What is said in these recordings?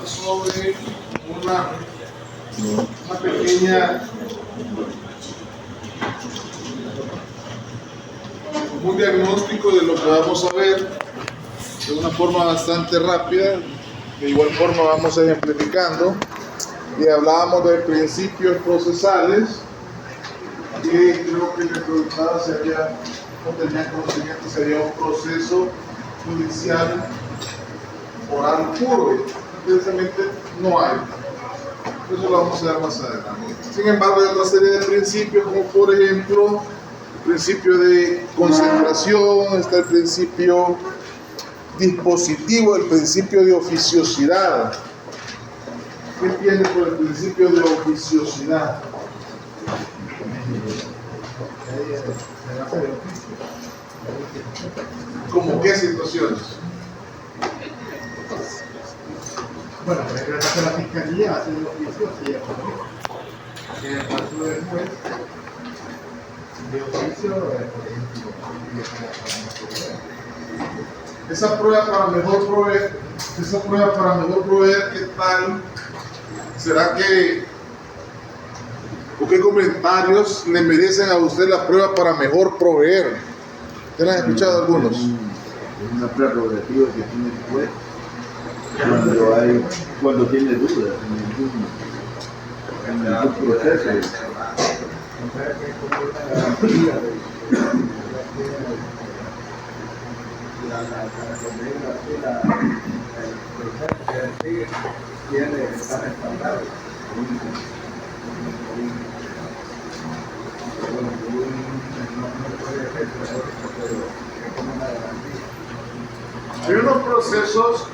sobre una pequeña, un diagnóstico de lo que vamos a ver de una forma bastante rápida. De igual forma vamos ejemplificando y hablábamos de principios procesales que creo que el resultado sería, no tenía conocimiento, sería un proceso judicial oral puro. Precisamente no hay. Eso lo vamos a ver más adelante. Sin embargo, hay otra serie de principios, como por ejemplo el principio de concentración, está el principio dispositivo, el principio de oficiosidad. ¿Qué entiende por el principio de oficiosidad? ¿Cómo qué situaciones? Bueno, por ejemplo, la fiscalía hace el oficio, sí, en el caso del juez, de oficio, por ejemplo, Esa prueba para mejor proveer, ¿qué tal? ¿Será que o qué comentarios le merecen a usted la prueba para mejor proveer? ¿Ustedes han escuchado algunos? Es una prerrogativa que tiene el juez cuando tiene dudas en algún proceso. Hay unos procesos,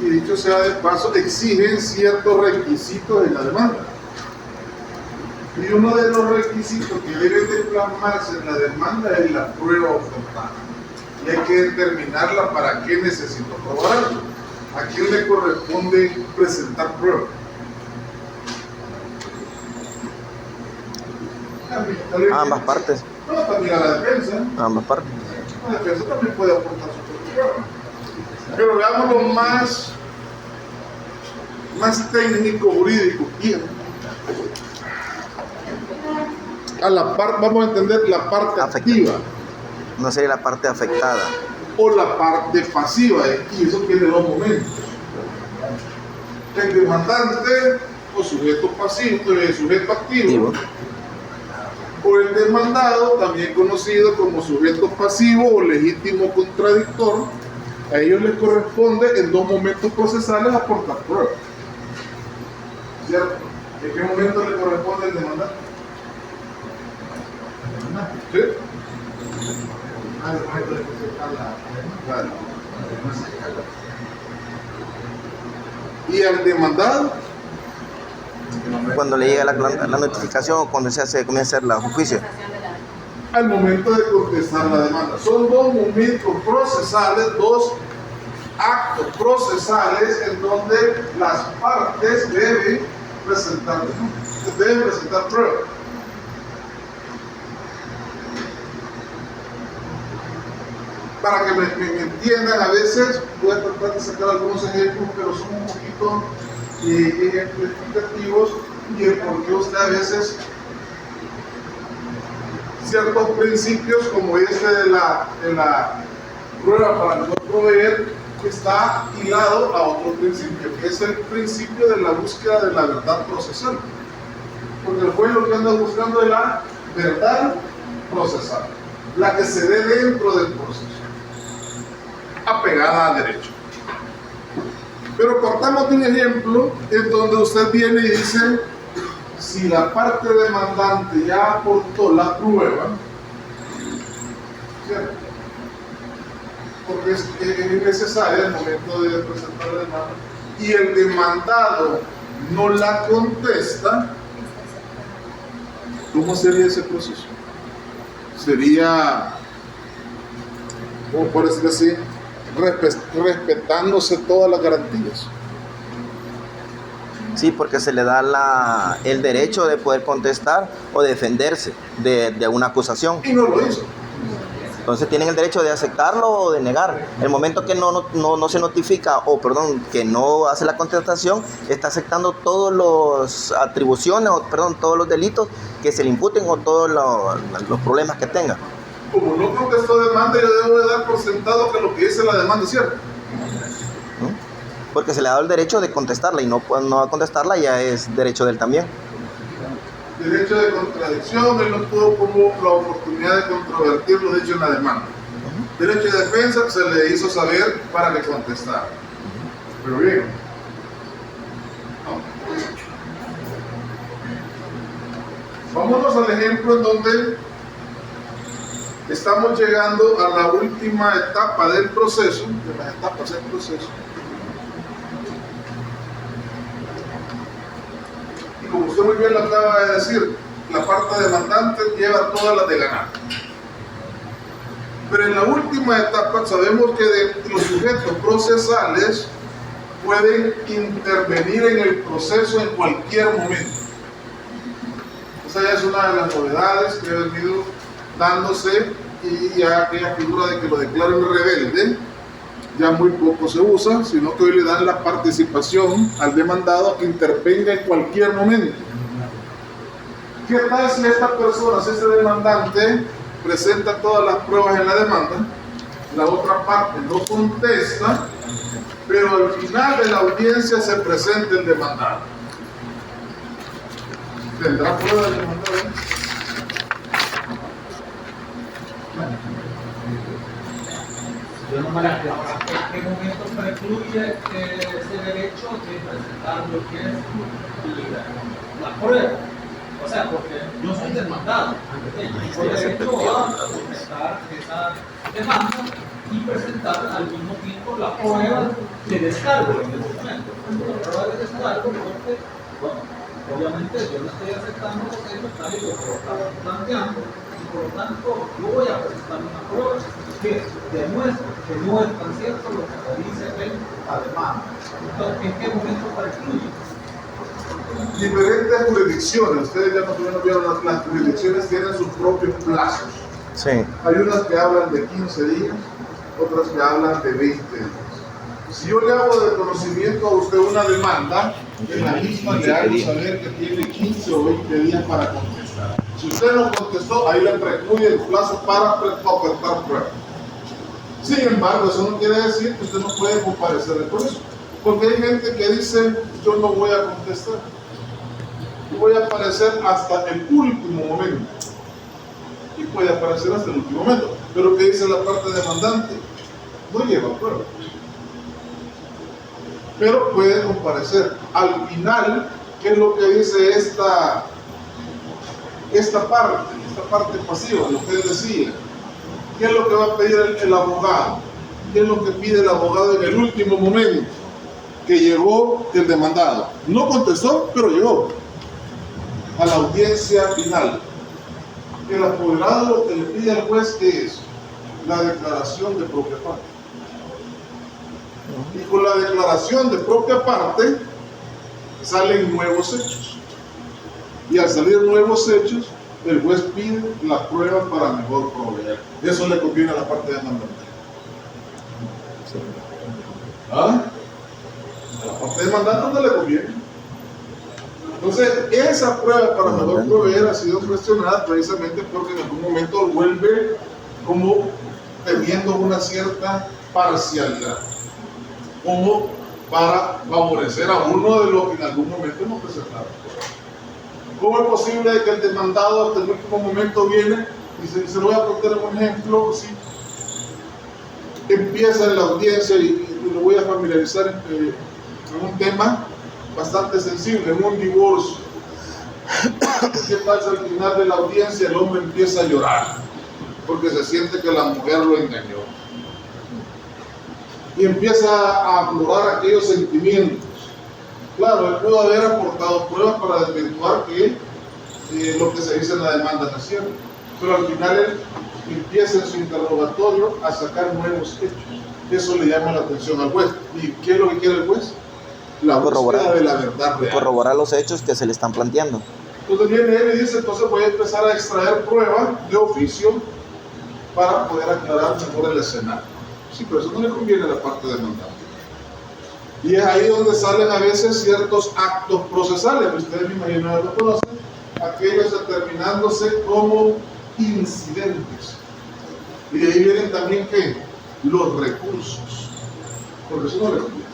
y dicho sea de paso, exigen ciertos requisitos en la demanda. Y uno de los requisitos que debe de plasmarse en la demanda es la prueba ofertada. Y hay que determinarla para qué necesito probarlo. ¿A quién le corresponde presentar prueba? A ambas partes. No, también a la defensa. A ambas partes. La defensa también puede aportar su propia prueba. Pero veamos lo más técnico, jurídico. Y a la parte, vamos a entender la parte activa. No sería la parte afectada. O la parte pasiva, y eso tiene dos momentos. El demandante o sujeto pasivo, el sujeto activo, o el demandado, también conocido como sujeto pasivo o legítimo contradictor. A ellos les corresponde en dos momentos procesales aportar pruebas. ¿Cierto? ¿En qué momento le corresponde el demandante? ¿Sí? Claro. ¿Y al demandado? Cuando le llega la notificación o cuando comienza a hacer el juicio. Al momento de contestar la demanda. Son dos momentos procesales, dos actos procesales en donde las partes deben presentar pruebas. Para que me entiendan, a veces voy a tratar de sacar algunos ejemplos, pero son un poquito ejemplificativos y el por qué usted a veces ciertos principios como este de la prueba para no proveer está hilado a otro principio, que es el principio de la búsqueda de la verdad procesal. Porque el juez lo que anda buscando es la verdad procesal, la que se dé dentro del proceso, apegada al derecho. Pero partamos de un ejemplo en donde usted viene y dice: si la parte demandante ya aportó la prueba, ¿cierto? Porque es necesaria al momento de presentar la demanda, y el demandado no la contesta, ¿cómo sería ese proceso? Sería, ¿cómo puedo decir así? Respetándose todas las garantías. Sí, porque se le da el derecho de poder contestar o defenderse de una acusación. Y no lo hizo. Entonces tienen el derecho de aceptarlo o de negar. El momento que no se notifica, o perdón, que no hace la contestación, está aceptando todas las atribuciones, o perdón, todos los delitos que se le imputen o todos los problemas que tenga. Como no contestó demanda, yo debo de dar por sentado que lo que dice la demanda es cierto. Porque se le ha dado el derecho de contestarla y no a contestarla ya es derecho de él también. Derecho de contradicción, él no tuvo como la oportunidad de controvertir los hechos en la demanda. Derecho de defensa se le hizo saber para que contestara. Pero bien. No. Vámonos al ejemplo en donde estamos llegando a la última etapa del proceso, de las etapas del proceso. Y como usted muy bien lo acaba de decir, la parte demandante lleva todas las de ganar. Pero en la última etapa sabemos que los sujetos procesales pueden intervenir en el proceso en cualquier momento. Esa ya es una de las novedades que ha venido dándose, y ya aquella figura de que lo declaren rebelde ya muy poco se usa, sino que hoy le dan la participación al demandado a que intervenga en cualquier momento. ¿Qué tal si esta persona, si este demandante presenta todas las pruebas en la demanda, la otra parte no contesta, pero al final de la audiencia se presenta el demandado? ¿Tendrá prueba del demandado? Yo no me la creo. ¿En qué momento precluye ese derecho de presentar lo que es la prueba? O sea, porque yo soy demandado, tengo derecho a contestar esa demanda y presentar al mismo tiempo la prueba de descargo en ese momento. La prueba de descargo, porque, bueno, obviamente yo no estoy aceptando los hechos tal y como lo estaba planteando, y por lo tanto yo voy a presentar una prueba que demuestre que no es tan cierto lo que se dice en la demanda. Entonces, ¿en qué momento precluye? Diferentes jurisdicciones, ustedes ya más o menos vieron, las jurisdicciones tienen sus propios plazos. Sí. Hay unas que hablan de 15 días, otras que hablan de 20 días. Si yo le hago de conocimiento a usted una demanda, en la misma le hago saber que tiene 15 o 20 días para contestar. Si usted no contestó, ahí le precluye el plazo para ofertar pruebas. Sin embargo, eso no quiere decir que usted no puede comparecer por eso. Porque hay gente que dice, yo no voy a contestar. Yo voy a aparecer hasta el último momento. Y puede aparecer hasta el último momento. Pero ¿qué dice la parte demandante? No lleva prueba. Pero puede comparecer. Al final, ¿qué es lo que dice esta parte pasiva, lo que él decía? ¿Qué es lo que va a pedir el abogado? ¿Qué es lo que pide el abogado en el último momento? Que llegó el demandado. No contestó, pero llegó a la audiencia final. El apoderado lo que le pide al juez, ¿qué es? La declaración de propia parte. Y con la declaración de propia parte salen nuevos hechos. Y al salir nuevos hechos, el juez pide la prueba para mejor proveer. Eso le conviene a la parte demandante. ¿Ah? A la parte demandante no le conviene. Entonces, esa prueba para mejor proveer ha sido cuestionada precisamente porque en algún momento vuelve como teniendo una cierta parcialidad, como para favorecer a uno de los que en algún momento hemos presentado. ¿Cómo es posible que el demandado hasta el último momento viene? Y se lo voy a contar un ejemplo. ¿Sí? Empieza en la audiencia y lo voy a familiarizar en un tema bastante sensible, en un divorcio. ¿Qué pasa al final de la audiencia? El hombre empieza a llorar porque se siente que la mujer lo engañó. Y empieza a aflorar aquellos sentimientos. Claro, él pudo haber aportado pruebas para desvirtuar que lo que se dice en la demanda no es cierto. Pero al final él empieza en su interrogatorio a sacar nuevos hechos. Eso le llama la atención al juez. ¿Y qué es lo que quiere el juez? La búsqueda de la verdad real. Corroborar los hechos que se le están planteando. Entonces viene él y dice, entonces voy a empezar a extraer pruebas de oficio para poder aclarar mejor el escenario. Sí, pero eso no le conviene a la parte demandante. Y es ahí donde salen a veces ciertos actos procesales, que ustedes me imagino lo conocen, aquellos determinándose como incidentes. Y de ahí vienen también ¿qué? Los recursos, porque eso no le conviene.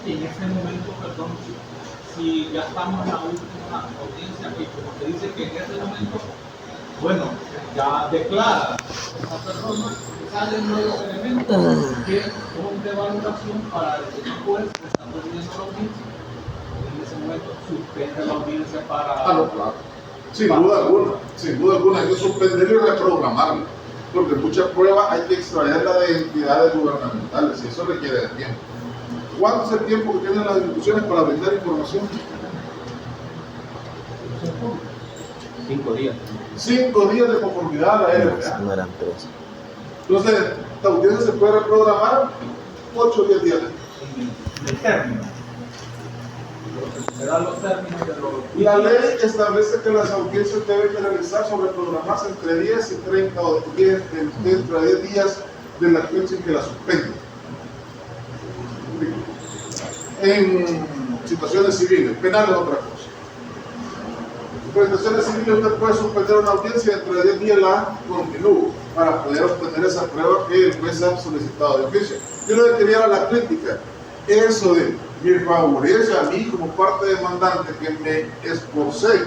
Y en ese momento, perdón, si ya estamos en la última audiencia, y como se dice que en ese momento, bueno, ya declara esta persona, salen nuevos elementos que son de valoración para decir juez que está perdiendo la audiencia. En ese momento suspende la audiencia para... No, claro. Sin duda alguna, hay que suspenderlo y reprogramarlo, porque muchas pruebas hay que extraerlas de entidades gubernamentales y eso requiere de tiempo. ¿Cuánto es el tiempo que tienen las instituciones para brindar información? 5 días. 5 días de conformidad a la LPA. No eran 3. Entonces, la audiencia se puede reprogramar 8 o 10 días El término. Se dan los términos de los... La ley establece que las audiencias deben de realizarse o reprogramarse entre 10 y 30 o 10, entre 10 días de la fecha en que la suspenden. En situaciones civiles, penales es otra cosa. En situaciones civiles usted puede suspender una audiencia y entre 10 días la continúa para poder obtener esa prueba que el juez ha solicitado de oficio. Yo lo que quería era la crítica, eso de me favorece a mí como parte demandante que me esforcé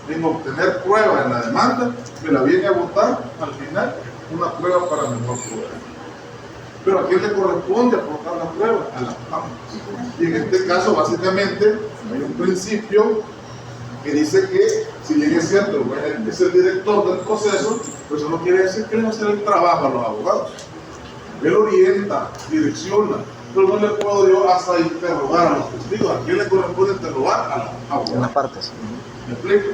en obtener prueba en la demanda, me la viene a votar al final una prueba para mejor prueba. Pero ¿a quién le corresponde aportar la prueba? A las partes. Y en este caso, básicamente, hay un principio que dice que, si bien es cierto, es el director del proceso, pues eso no quiere decir que él va a hacer el trabajo a los abogados. Él orienta, direcciona, pero no le puedo yo hasta interrogar a los testigos. ¿A quién le corresponde interrogar? A los abogados. En las partes. ¿Me explico?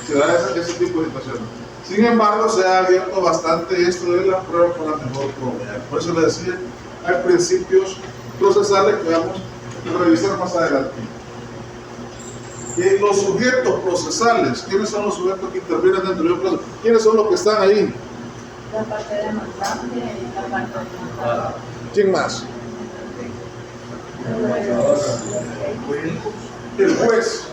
Se da ese tipo de situaciones. Sin embargo, se ha abierto bastante esto de la prueba para mejor proveer. Por eso le decía, hay principios procesales que vamos a revisar más adelante. Los sujetos procesales, ¿quiénes son los sujetos que intervienen dentro de un proceso? ¿Quiénes son los que están ahí? La parte demandante y la parte demandada. ¿Quién más? El juez.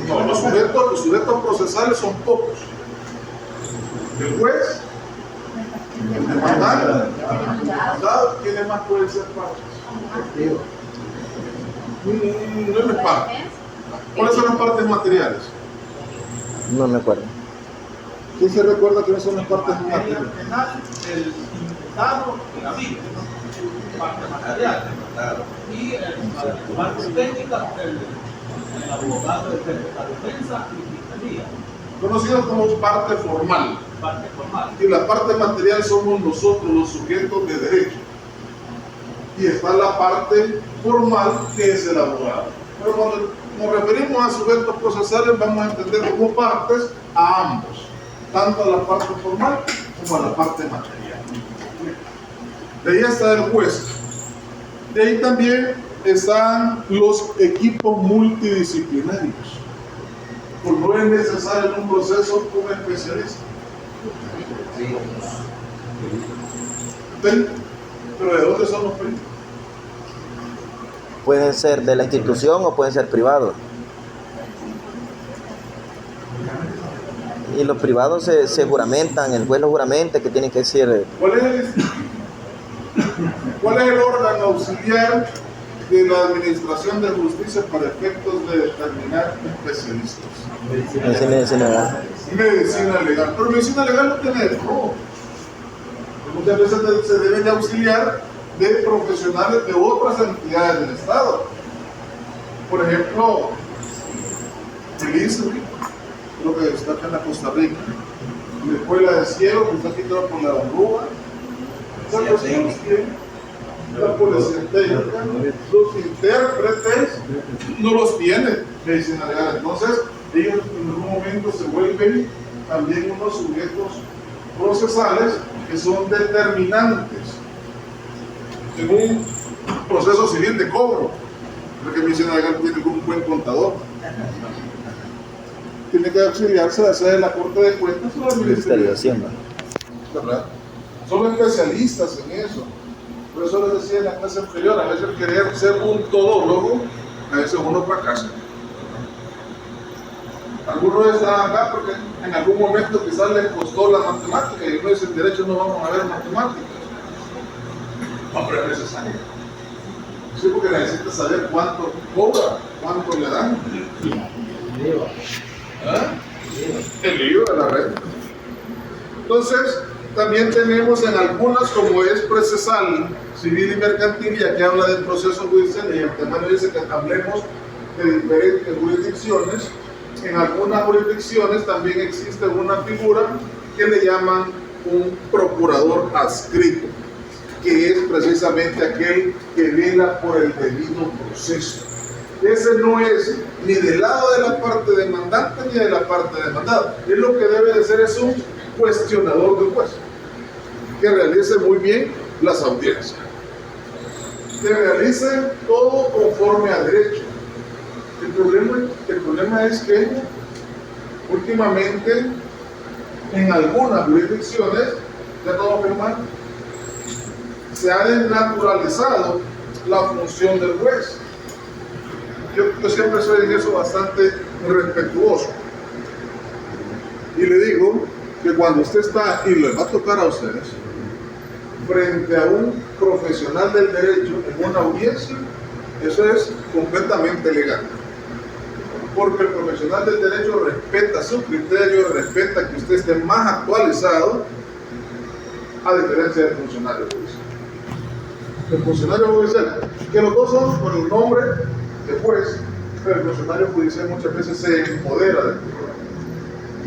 No, los sujetos procesales son pocos. El juez, el demandado, ¿quiénes más pueden ser partes? No es parte. ¿Cuáles son las partes materiales? No me acuerdo. ¿Quién se recuerda quiénes son las partes materiales? El penal, el imputado y la víctima, parte material. Y la parte técnica, el abogado de la defensa y fiscalía. Conocidos como parte formal. Parte formal. Y la parte material somos nosotros, los sujetos de derecho. Y está la parte formal, que es el abogado. Pero cuando nos referimos a sujetos procesales, vamos a entender como partes a ambos, tanto a la parte formal como a la parte material. De ahí está el juez. De ahí también están los equipos multidisciplinarios. Pues no es necesario en un proceso un especialista. ¿Ven? Pero ¿de dónde son los peritos? Pueden ser de la institución o pueden ser privados. Y los privados se juramentan, el juez los juramenta que tienen que decir. ¿Cuál es el órgano auxiliar de la Administración de Justicia para efectos de determinar especialistas? Medicina legal. Pero medicina legal no tiene de todo. Muchas veces se debe de auxiliar de profesionales de otras entidades del Estado. Por ejemplo, el ISRI, creo que está acá en la Costa Rica, la Escuela de Cielo, que está aquí todo por la Barrúa, la policía técnica, los intérpretes no los tiene medicina legal. Entonces, ellos en algún momento se vuelven también unos sujetos procesales que son determinantes en un proceso civil de cobro, porque medicina legal tiene un buen contador. tiene que auxiliarse de hacer la Corte de Cuentas o la Ministerio de Hacienda. ¿Verdad? Son especialistas en eso. Por eso les decía en la clase anterior, a veces querer ser un todólogo, a veces uno fracasa. Algunos están acá porque en algún momento quizás les costó la matemática y uno dice, en derecho no vamos a ver matemáticas. No, pero es necesario. Sí, porque necesita saber cuánto cobra, cuánto le dan. ¿Ah? El libro de la renta. Entonces, también tenemos en algunas, como es procesal, civil y mercantil, ya que habla del proceso judicial, y el tema dice que hablemos de diferentes jurisdicciones. En algunas jurisdicciones también existe una figura que le llaman un procurador adscrito, que es precisamente aquel que vela por el debido proceso. Ese no es ni del lado de la parte demandante ni de la parte demandada. Él lo que debe de ser es un cuestionador del juez, que realice muy bien las audiencias, que realice todo conforme a derecho. El problema es que últimamente en algunas jurisdicciones, ya todo afirmar, se ha desnaturalizado la función del juez. Yo siempre soy en eso bastante respetuoso. Y le digo que cuando usted está, y le va a tocar a ustedes, frente a un profesional del derecho en una audiencia, eso es completamente legal. Porque el profesional del derecho respeta su criterio, respeta que usted esté más actualizado, a diferencia del funcionario judicial. El funcionario judicial, que los dos son con el nombre de juez, pero el funcionario judicial muchas veces se empodera del tribunal.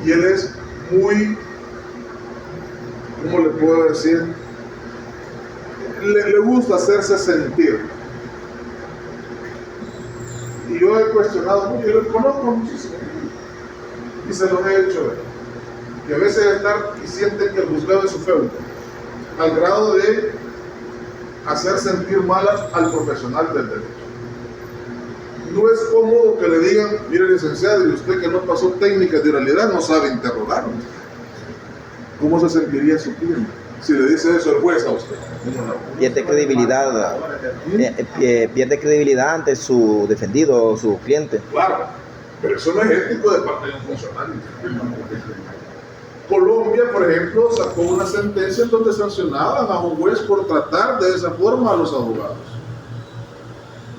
Y él es muy, ¿cómo le puedo decir? Le gusta hacerse sentir. Y yo he cuestionado mucho, y lo conozco muchísimo, y se los he hecho ver. Y a veces estar y sienten que el juzgado es su feudo, al grado de hacer sentir mal al profesional del derecho. No es cómodo que le digan, mire licenciado, y usted que no pasó técnicas de oralidad no sabe interrogar. ¿Cómo se sentiría su cliente si le dice eso el juez a usted? Pierde credibilidad, pierde credibilidad ante su defendido o su cliente. Claro, pero eso no es ético de parte de un funcionario. Colombia, por ejemplo, sacó una sentencia en donde sancionaban a un juez por tratar de esa forma a los abogados.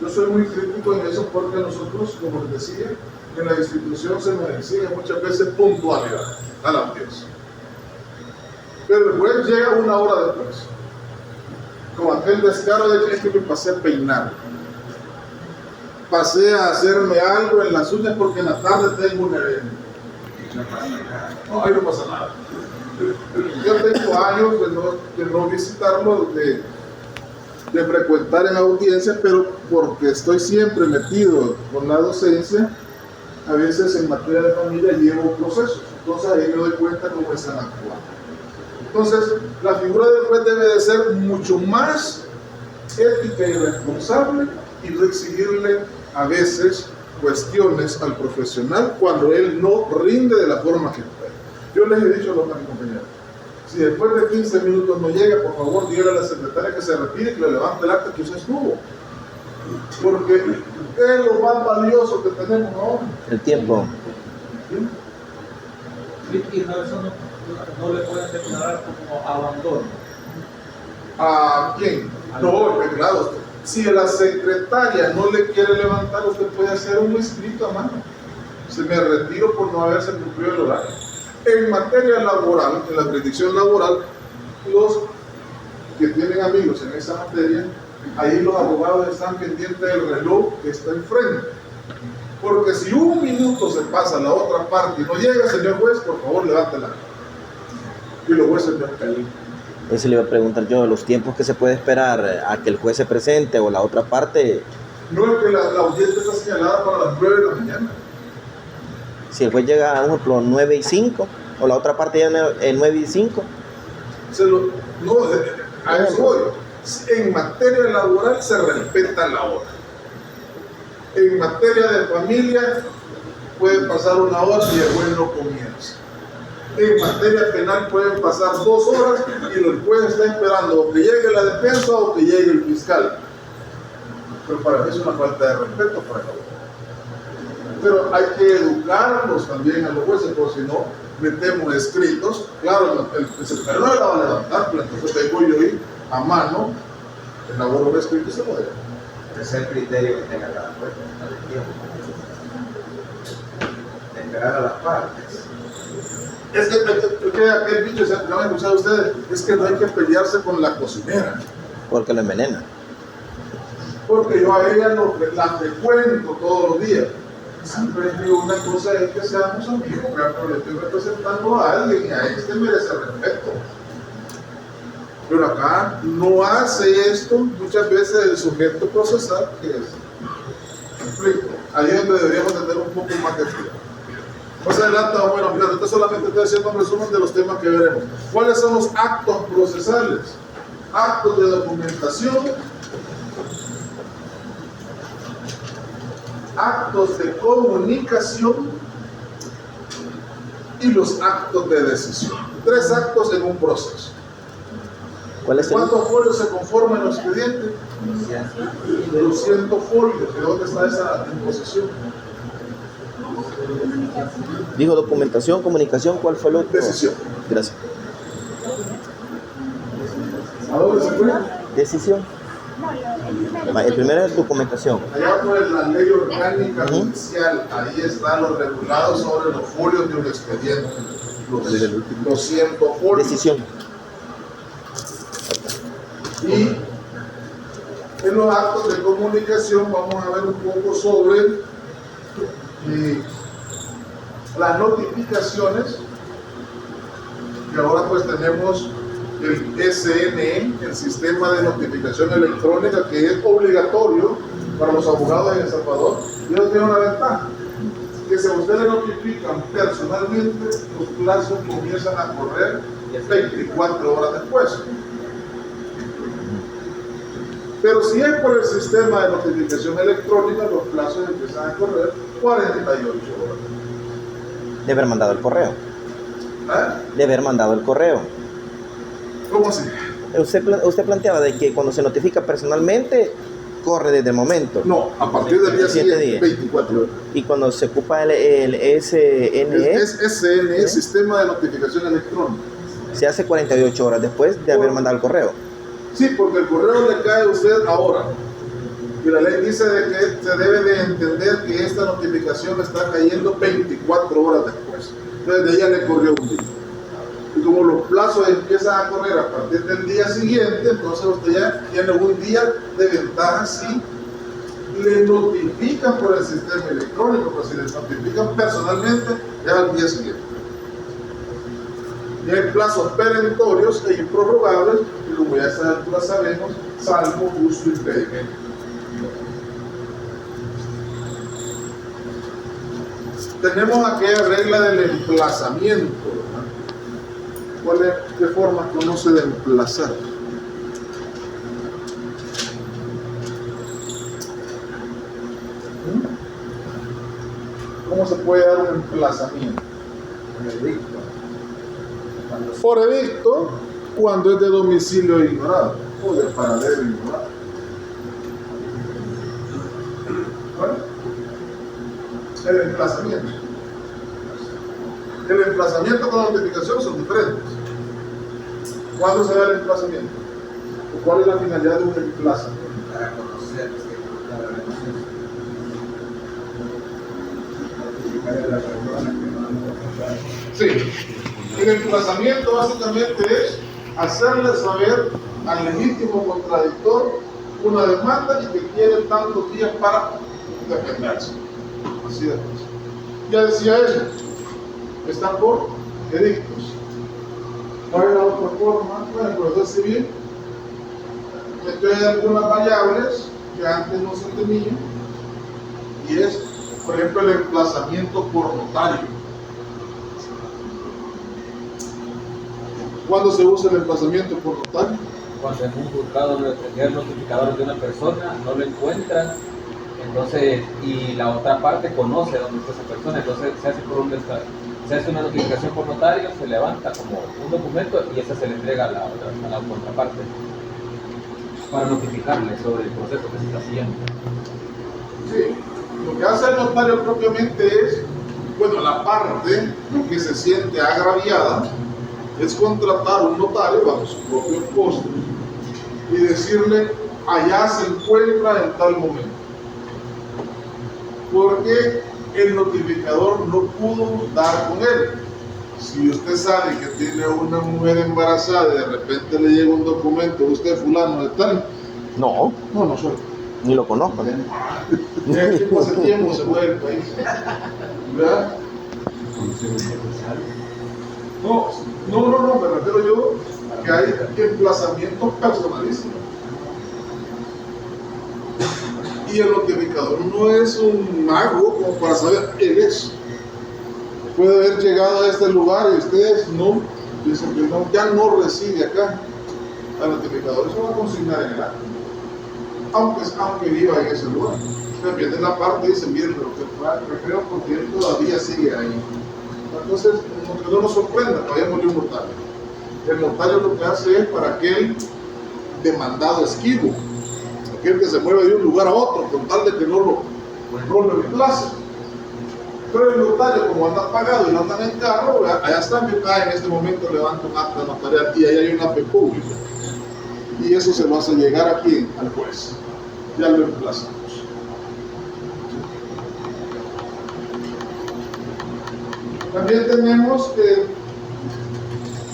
Yo soy muy crítico en eso porque nosotros, como les decía, en la institución se nos exige muchas veces puntualidad a la audiencia. Pero el juez llega una hora después, con aquel descaro de que me pasé a peinar, pasé a hacerme algo en las uñas porque en la tarde tengo un evento. No, ahí no pasa nada. Yo tengo años de no visitarlo, de frecuentar en audiencias, pero porque estoy siempre metido con la docencia, a veces en materia de familia llevo procesos. Entonces ahí me doy cuenta cómo están actuando. Entonces, la figura del juez debe de ser mucho más ética y responsable y no exigirle a veces cuestiones al profesional cuando él no rinde de la forma que puede. Yo les he dicho a los compañeros, si después de 15 minutos no llega, por favor, dígale a la secretaria que se retire y que le levante el acta que usted estuvo. Porque es lo más valioso que tenemos ahora. El tiempo. Y no, eso no le pueden declarar como abandono. ¿A quién? No, claro. Si la secretaria no le quiere levantar, usted puede hacer un escrito a mano. Se me retiro por no haberse cumplido el horario. En materia laboral, en la jurisdicción laboral, los que tienen amigos en esa materia, ahí los abogados están pendientes del reloj que está enfrente. Porque si un minuto se pasa a la otra parte y no llega, señor juez, por favor, levántela. Y los jueces no están. Eso le iba a preguntar yo, los tiempos que se puede esperar a que el juez se presente o la otra parte. No es que la audiencia está señalada para las 9 de la mañana. Si el juez llega, por ejemplo, 9:05 o la otra parte ya 9:05. No, a eso voy. En materia laboral se respeta la hora. En materia de familia puede pasar 1 hora y el juez no comienza. En materia penal pueden pasar 2 horas y el juez está esperando o que llegue la defensa o que llegue el fiscal. Pero para mí es una falta de respeto para el abogado. Pero hay que educarlos también a los jueces, porque si no, metemos escritos. Claro, el secretario no la va a levantar, pero entonces tengo yo ahí a mano, elaboro un escrito y se lo dejo. Ese es el criterio que tenga cada juez, de esperar a las partes. Es que aquel dicho, ¿no han escuchado ustedes? Es que no hay que pelearse con la cocinera. Porque lo envenena. Porque yo a ella la frecuento todos los días. Siempre digo, una cosa es que seamos amigos, pero le estoy representando a alguien y a este merece respeto. Pero acá no hace esto muchas veces el sujeto procesal que es. ¿Me explico? Ahí es donde deberíamos tener un poco más de cuidado. Más adelante vamos a ampliar. Ahorita solamente estoy haciendo un resumen de los temas que veremos. ¿Cuáles son los actos procesales? Actos de documentación, actos de comunicación y los actos de decisión. 3 actos en un proceso. ¿Cuál es el? ¿Cuántos folios se conforman en los expedientes? 200 folios. ¿De dónde está esa disposición? Dijo documentación, comunicación, ¿cuál fue el otro? Decisión. Gracias. ¿A dónde se fue? Decisión. El primero es documentación. Allá por la ley orgánica judicial, ahí están los regulados sobre los folios de un expediente. Los 200 folios. Decisión. Y en los actos de comunicación vamos a ver un poco sobre las notificaciones, que ahora pues tenemos el SNE, el Sistema de Notificación Electrónica, que es obligatorio para los abogados en El Salvador. Y eso tiene una ventaja, que si a ustedes notifican personalmente, los plazos comienzan a correr 24 horas después. Pero si es por el sistema de notificación electrónica, los plazos empiezan a correr 48 horas. De haber mandado el correo. ¿Eh? De haber mandado el correo. ¿Cómo así? Usted planteaba de que cuando se notifica personalmente, corre desde el momento. No, a partir del día siguiente, 24 horas. Y cuando se ocupa el SNE, Es SNE, Sistema de Notificación Electrónica. se hace 48 horas después de haber mandado el correo. Sí, porque el correo le cae a usted ahora. Y la ley dice de que se debe de entender que esta notificación está cayendo 24 horas después. Entonces de ella le corrió un día. Y como los plazos empiezan a correr a partir del día siguiente, entonces usted ya tiene un día de ventaja si le notifican por el sistema electrónico, pero si le notifican personalmente, ya al día siguiente. Y hay plazos perentorios e improrrogables, y como ya a esta altura sabemos, salvo uso impedimento. Tenemos aquella regla del emplazamiento, ¿verdad? ¿Qué forma conoce de emplazar? ¿Cómo se puede dar un emplazamiento? Por edicto, cuando es de domicilio ignorado o de paradero ignorado. ¿Bueno? El emplazamiento. El emplazamiento con la notificación son diferentes. ¿Cuándo se da el emplazamiento? ¿O cuál es la finalidad de un emplazamiento? Para conocer la relación. Notificar a la persona que no ha notificado. Sí. El emplazamiento básicamente es hacerle saber al legítimo contradictor una demanda y que quiere tantos días para defenderse. Así de fácil. Ya decía él, está por edictos. ¿Cuál es la otra forma? Bueno, el proceso civil mete algunas variables que antes no se tenían, y es, por ejemplo, el emplazamiento por notario. ¿Cuándo se usa el emplazamiento por notario? Cuando en un juzgado el notificador de una persona no lo encuentran Entonces, y la otra parte conoce dónde está esa persona, entonces se hace se hace una notificación por notario, se levanta como un documento y esa se le entrega a la contraparte para notificarle sobre el proceso que se está siguiendo. Sí, lo que hace el notario propiamente es, bueno, la parte que se siente agraviada es contratar un notario bajo su propio costo y decirle, allá se encuentra en tal momento. Porque el notificador no pudo dar con él. Si usted sabe que tiene una mujer embarazada y de repente le llega un documento, usted fulano de tal, No, no soy. ni lo conozco. Ya que pasa tiempo se mueve el país. ¿Verdad? No, me refiero yo a que hay emplazamientos personalísimos. Y el notificador no es un mago como para saber él es. Puede haber llegado a este lugar y ustedes no, dicen que no, ya no reside acá. El notificador se va a consignar en el acto, aunque viva en ese lugar. También en la parte dicen, miren, pero que creo porque él todavía sigue ahí. Entonces, que no nos sorprenda, vayamos de un notario. El notario lo que hace es para aquel demandado esquivo, aquel que se mueve de un lugar a otro con tal de que no lo emplace. Pero el notario, como anda pagado y no andan en carro, allá está, en este momento levanta un acta notarial y ahí hay una fe pública. Y eso se lo hace llegar aquí al juez. Ya lo emplazamos. También tenemos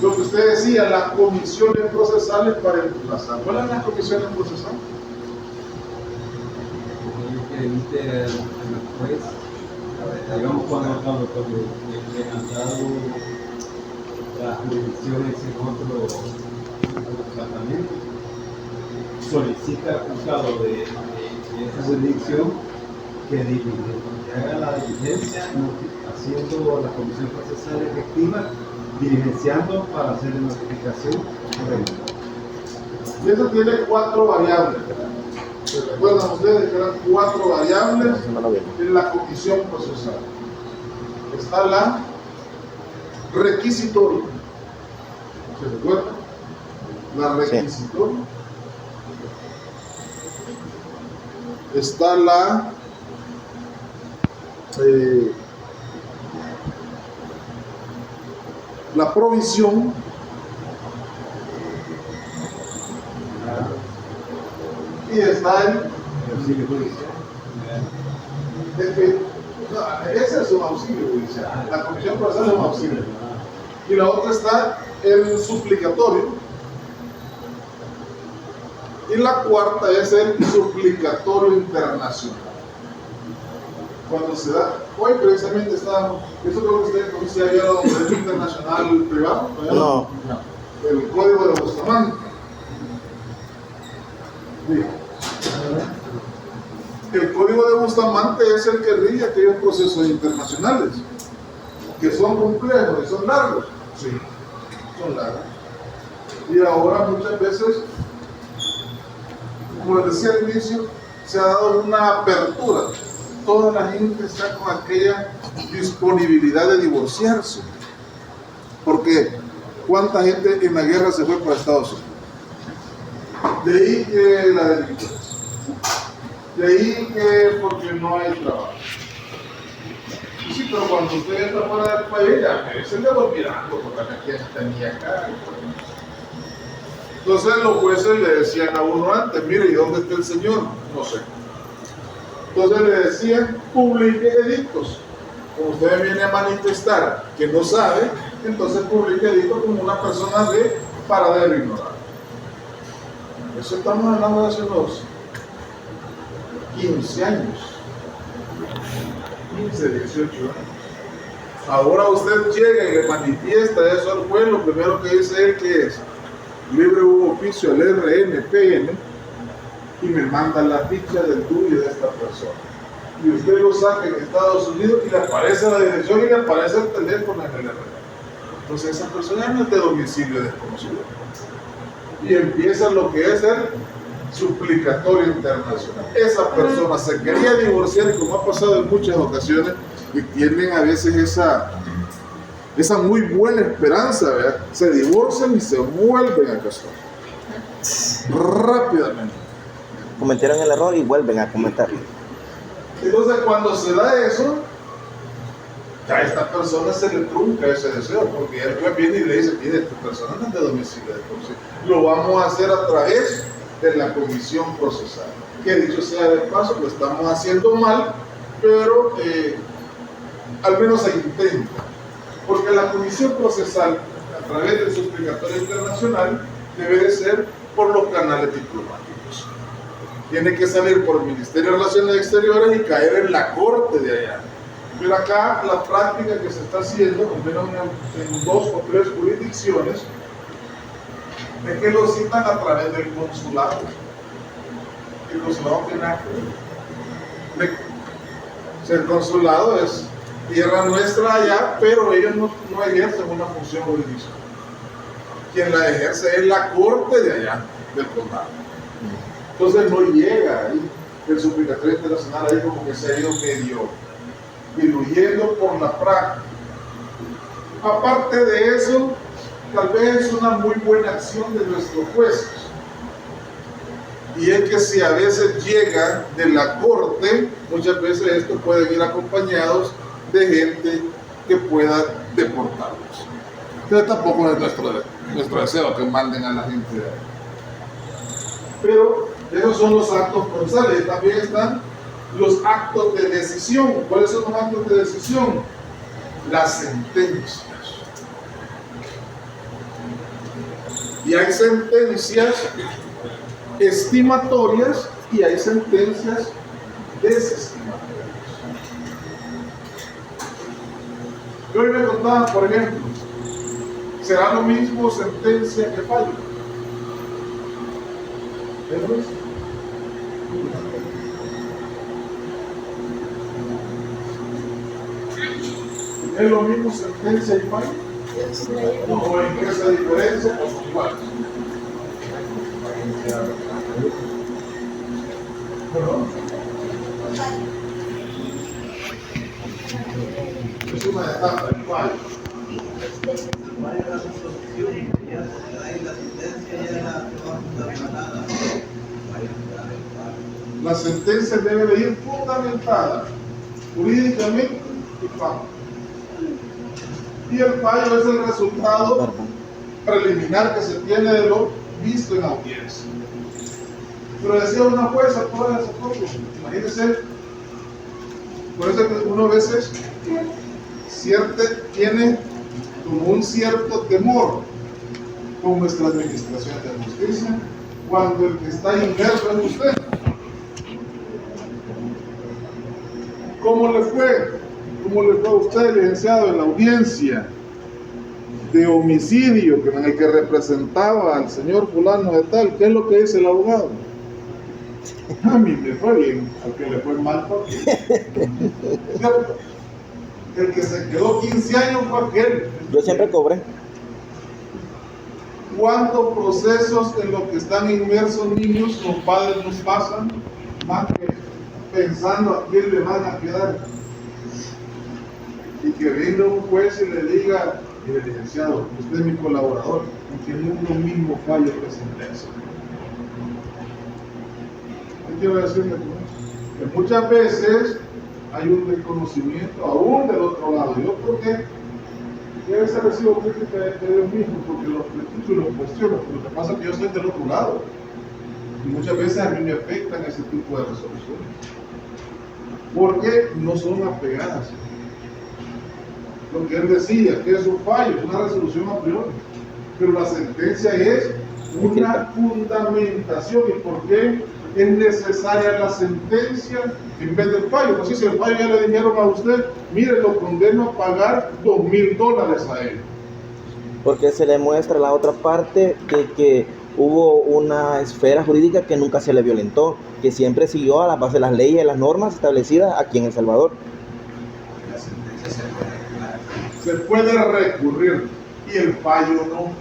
lo que usted decía, las comisiones procesales para emplazar. ¿Cuáles son las comisiones procesales? Que emite el juez, digamos cuando le han dado las jurisdicciones en otro tratamiento, solicita al juzgado de esa jurisdicción que haga la diligencia haciendo la comisión procesal efectiva, diligenciando para hacer la notificación correcta. Y eso tiene 4 variables. ¿Se recuerdan ustedes que eran 4 variables en la comisión procesal? Está la requisitoria. ¿Se recuerdan? La requisitoria. Está la provisión. Y está el auxilio judicial. Ese es un auxilio judicial. La comisión procesal es un auxilio. Y la otra está el suplicatorio. Y la cuarta es el suplicatorio internacional. Cuando se da, hoy precisamente estábamos, eso creo que ustedes conocían ya el derecho internacional privado, No. El código de Bustamante. El código de Bustamante es el que rige aquellos procesos internacionales que son complejos y son largos. Sí, son largos. Y ahora muchas veces, como les decía al inicio, se ha dado una apertura. Toda la gente está con aquella disponibilidad de divorciarse. Porque ¿cuánta gente en la guerra se fue para Estados Unidos? De ahí que la delincuencia. De ahí que porque no hay trabajo. Y sí, pero cuando usted entra fuera del país, ya se le va olvidando porque aquí tenía acá. Entonces los jueces le decían a uno antes, mire, ¿y dónde está el señor? No sé. Entonces le decían, publique edictos. Como usted viene a manifestar que no sabe, entonces publique edictos como una persona de paradero ignorante. Eso estamos hablando de hace unos 15 años. 15, 18 años. Ahora usted llega y le manifiesta eso al juez, lo primero que dice él que es libre u oficio al RNPN y me manda la ficha del tuyo de esta persona. Y usted lo saca en Estados Unidos y le aparece la dirección y le aparece el teléfono en el RNPN. Entonces esa persona no es de domicilio desconocido. Y empieza lo que es el suplicatorio internacional. Esa persona se quería divorciar y como ha pasado en muchas ocasiones, y tienen a veces esa muy buena esperanza, ¿verdad? Se divorcian y se vuelven a casar rápidamente. Cometieron el error y vuelven a cometerlo. Entonces cuando se da eso, ya a esta persona se le trunca ese deseo, porque el juez viene y le dice, mire, esta persona no es de domicilio de por sí. Lo vamos a hacer a través de la comisión procesal. Que dicho sea de paso, lo estamos haciendo mal, pero al menos se intenta. Porque la comisión procesal, a través del suplicatorio internacional, debe de ser por los canales diplomáticos. Tiene que salir por el Ministerio de Relaciones Exteriores y caer en la corte de allá. Pero acá la práctica que se está haciendo, al menos en 2 o 3 jurisdicciones, es que lo citan a través del consulado. El consulado tiene nada que ver. O sea, el consulado es tierra nuestra allá, pero ellos no ejercen una función jurisdiccional. Quien la ejerce es la corte de allá, del condado. Entonces no llega ahí el suplicatorio internacional, ahí como que se ha ido medio diluyendo por la práctica. Aparte de eso, tal vez es una muy buena acción de nuestros jueces, y es que si a veces llega de la corte, muchas veces esto puede ir acompañados de gente que pueda deportarlos. Entonces tampoco es nuestro deseo que manden a la gente de ahí. Pero esos son los actos procesales. También están los actos de decisión. ¿Cuáles son los actos de decisión? Las sentencias. Y hay sentencias estimatorias y hay sentencias desestimatorias. Yo hoy me contaba, por ejemplo, ¿será lo mismo sentencia que fallo? ¿Es lo mismo? ¿Es lo mismo sentencia y fallo? ¿O en qué se diferencia? ¿O son iguales? ¿Perdón? Es una etapa, el fallo. La sentencia debe de ir fundamentada jurídicamente y fallo. Y el fallo es el resultado preliminar que se tiene de lo visto en audiencia. Pero decía una jueza todas esas cosas, imagínense, por eso que uno a veces tiene como un cierto temor con nuestra administración de justicia, cuando el que está inmerso es usted. ¿Cómo le fue? ¿Cómo le fue a usted, licenciado, en la audiencia de homicidio en el que representaba al señor fulano de tal? ¿Qué es lo que dice el abogado? A mí me fue bien, al que le fue mal fue ¿cierto? El que se quedó 15 años fue aquel. Yo siempre cobré. ¿Cuántos procesos en los que están inmersos niños los padres nos pasan más que pensando a quién le van a quedar? Y que venga un juez y le diga, mire, licenciado, usted es mi colaborador, y tiene uno mismo fallo que sentencia. ¿Qué quiero decirle con eso? Que muchas veces hay un desconocimiento aún del otro lado. Yo creo que a veces recibo crítica de ellos mismos porque los critico y los cuestiono, pero lo que pasa es que yo estoy del otro lado. Y muchas veces a mí me afectan ese tipo de resoluciones. Porque no son apegadas. Lo que él decía, que es un fallo, es una resolución a priori. Pero la sentencia es una fundamentación. ¿Y por qué es necesaria la sentencia en vez del fallo? Pues si el fallo ya le dijeron a usted, mire, lo condeno a pagar $2,000 a él. Porque se le muestra la otra parte de que hubo una esfera jurídica que nunca se le violentó, que siempre siguió a la base de las leyes y las normas establecidas aquí en El Salvador. La sentencia Se puede recurrir y el fallo no.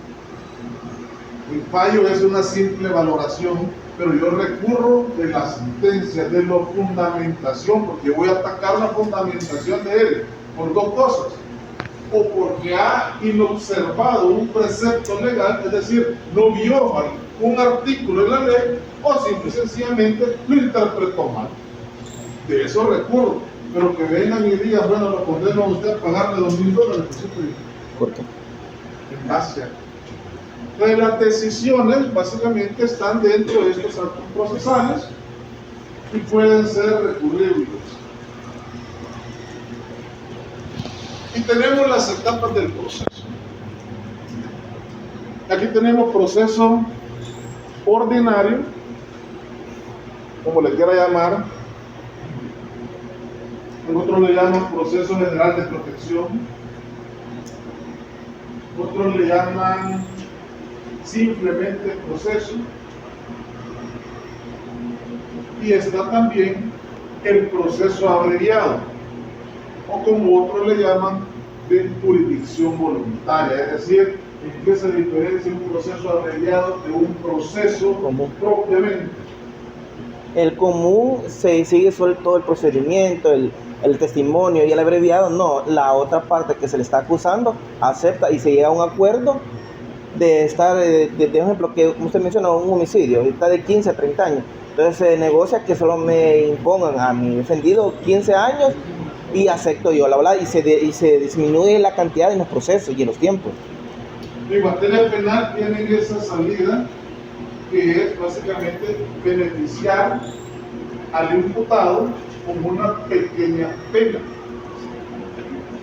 El fallo es una simple valoración pero yo recurro de la sentencia, de la fundamentación, porque voy a atacar la fundamentación de él por dos cosas: o porque ha inobservado un precepto legal, es decir, no vio un artículo de la ley, o simple y sencillamente lo interpretó mal. De eso recurro, pero que vengan y digan, bueno, lo condeno a usted a pagarle $2,000, ¿Por qué? en base a... Entonces, las decisiones básicamente están dentro de estos actos procesales y pueden ser recurribles. Y tenemos las etapas del proceso. Aquí tenemos proceso ordinario, como le quiera llamar. Nosotros le llamamos proceso general de protección. Otros le llaman simplemente proceso. Y está también el proceso abreviado, o como otros le llaman, de jurisdicción voluntaria. Es decir, ¿en qué se diferencia un proceso abreviado de un proceso común propiamente? El común se sigue solo todo el procedimiento, el testimonio, y el abreviado no. La otra parte que se le está acusando acepta y se llega a un acuerdo de estar, de ejemplo, que como usted mencionó, un homicidio, está de 15 a 30 años. Entonces se negocia que solo me impongan a mi defendido 15 años y acepto yo la verdad, y se disminuye la cantidad en los procesos y en los tiempos. En materia penal tienen esa salida, que es básicamente beneficiar al imputado con una pequeña pena.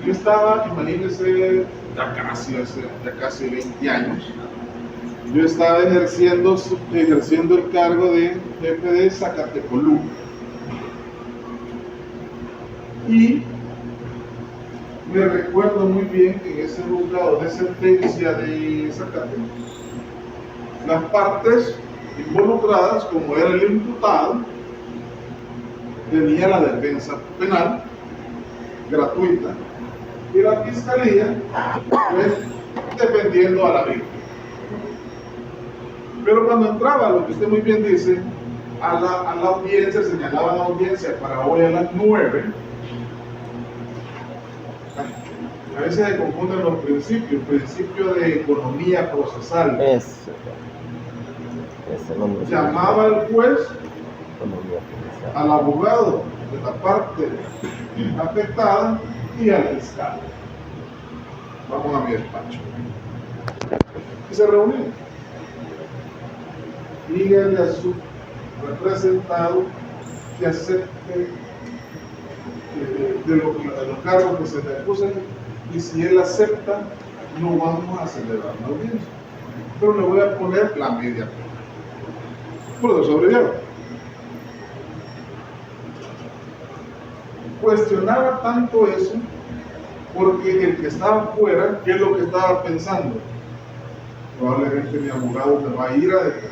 Yo estaba, imagínense, ya casi 20 años, yo estaba ejerciendo el cargo de jefe de Zacatecolú. Y me recuerdo muy bien que en ese juzgado de sentencia de Zacatecas, las partes involucradas, como era el imputado, tenía la defensa penal gratuita y la fiscalía, pues, defendiendo a la víctima. Pero cuando entraba, lo que usted muy bien dice, a la audiencia, señalaba la audiencia para hoy a las 9. A veces se confunden los principios, principio de economía procesal. Ese nombre. Llamaba al juez, al abogado de la parte afectada y al fiscal. Vamos a mi despacho. Y se reunían. Díganle a su representado que acepte de los cargos que se le acusan, y si él acepta, no vamos a celebrar la audiencia, pero le voy a poner la media pena. Por eso abreviado. Cuestionaba tanto eso porque el que estaba afuera, ¿qué es lo que estaba pensando? Probablemente mi abogado me va a ir a detener,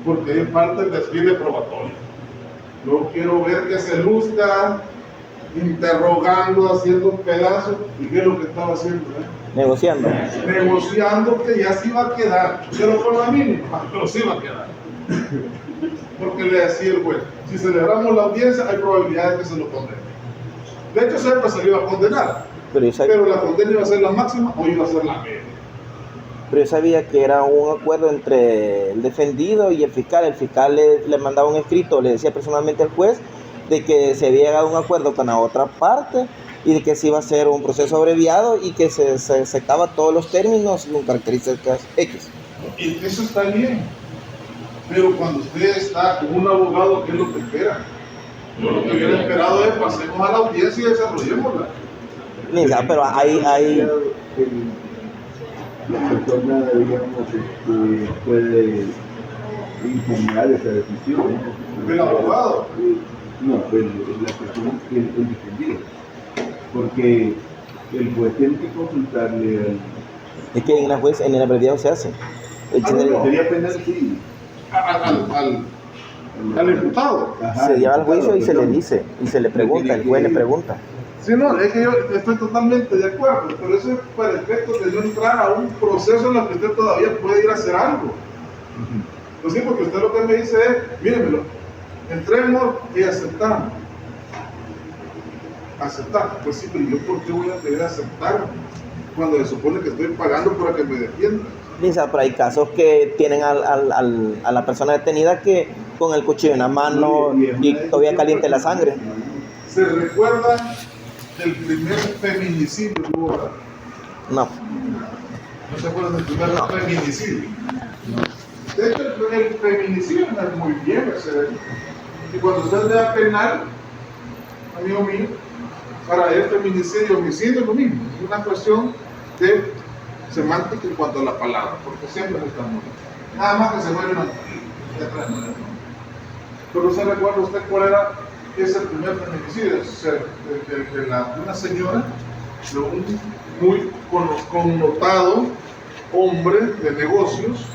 porque ahí falta el desfile probatorio. Yo quiero ver que se luzca interrogando, haciendo pedazos. ¿Y qué es lo que estaba haciendo? Negociando. Negociando que ya se iba a quedar, pero por la mínima, pero sí iba a quedar. Porque le decía el juez, si celebramos la audiencia hay probabilidades de que se lo condene. De hecho siempre se le iba a condenar, pero la condena iba a ser la máxima o iba a ser la media. Pero yo sabía que era un acuerdo entre el defendido y el fiscal. El fiscal le mandaba un escrito, le decía personalmente al juez de que se había llegado a un acuerdo con la otra parte y de que se iba a hacer un proceso abreviado y que se aceptaba todos los términos con características X. Y eso está bien, pero cuando usted está con un abogado, ¿qué es lo que espera? Yo lo que hubiera esperado es pasemos a la audiencia y desarrollémosla. Mira, pero hay la persona, digamos, puede impugnar esa decisión. ¿El abogado? No, la persona, el defendido. Porque el juez tiene que consultarle al... Es que en la juez, en el abreviado se hace. Sería penal, sí. Al imputado. Ajá, Se lleva al juicio y se le dice, y se le pregunta, el juez le pregunta. Sí, no, es que yo estoy totalmente de acuerdo, pero eso es para efectos de no entrar a un proceso en el que usted todavía puede ir a hacer algo. Pues sí, porque usted lo que me dice es, mírenmelo, entremos y aceptamos. Aceptar. Pues sí, pero yo ¿por qué voy a pedir aceptar cuando se supone que estoy pagando para que me defienda? Lisa, pero hay casos que tienen a la persona detenida que con el cuchillo en la mano y todavía caliente la sangre. ¿Se recuerda del primer feminicidio que hubo acá? No. ¿No se acuerdan del primer feminicidio? De hecho, el feminicidio no es muy bien ese. Y cuando usted vea penal, amigo mío, para el feminicidio y homicidio es lo mismo. Es una cuestión de semántica en cuanto a la palabra, porque siempre se está muriendo. Nada más que se muere una mujer. Pero ¿se recuerda usted cuál era ese primer feminicidio? De una señora, de un muy connotado hombre de negocios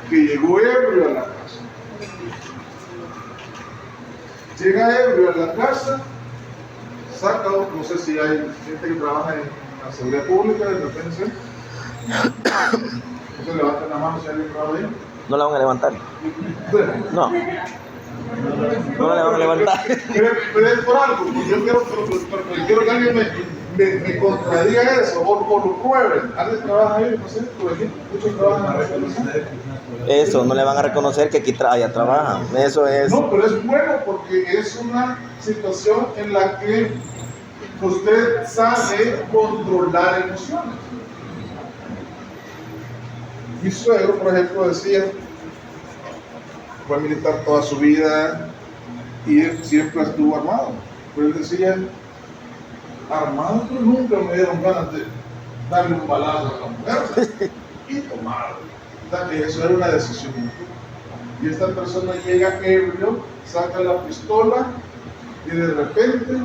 que llegó ebrio a la casa. Llega ebrio a la casa, saca, no sé si hay gente que trabaja en la seguridad pública, de defensa. No se levanten la mano si alguien trabaja ahí. No la van a levantar. No. No la van a levantar. Pero es por algo, porque yo quiero que alguien me contradiga eso, o lo prueben. ¿Alguien trabaja ahí? No sé, por aquí, muchos trabajan ahí. Eso, no le van a reconocer que aquí allá trabajan. Eso es. No, pero es bueno porque es una situación en la que usted sabe controlar emociones. Mi suegro, por ejemplo, decía, fue militar toda su vida y él siempre estuvo armado. Pero él decía, armado, pero nunca me dieron ganas de darle un balazo a la mujer y tomarlo. O sea, que eso era una decisión. Y esta persona llega ebrio, saca la pistola y de repente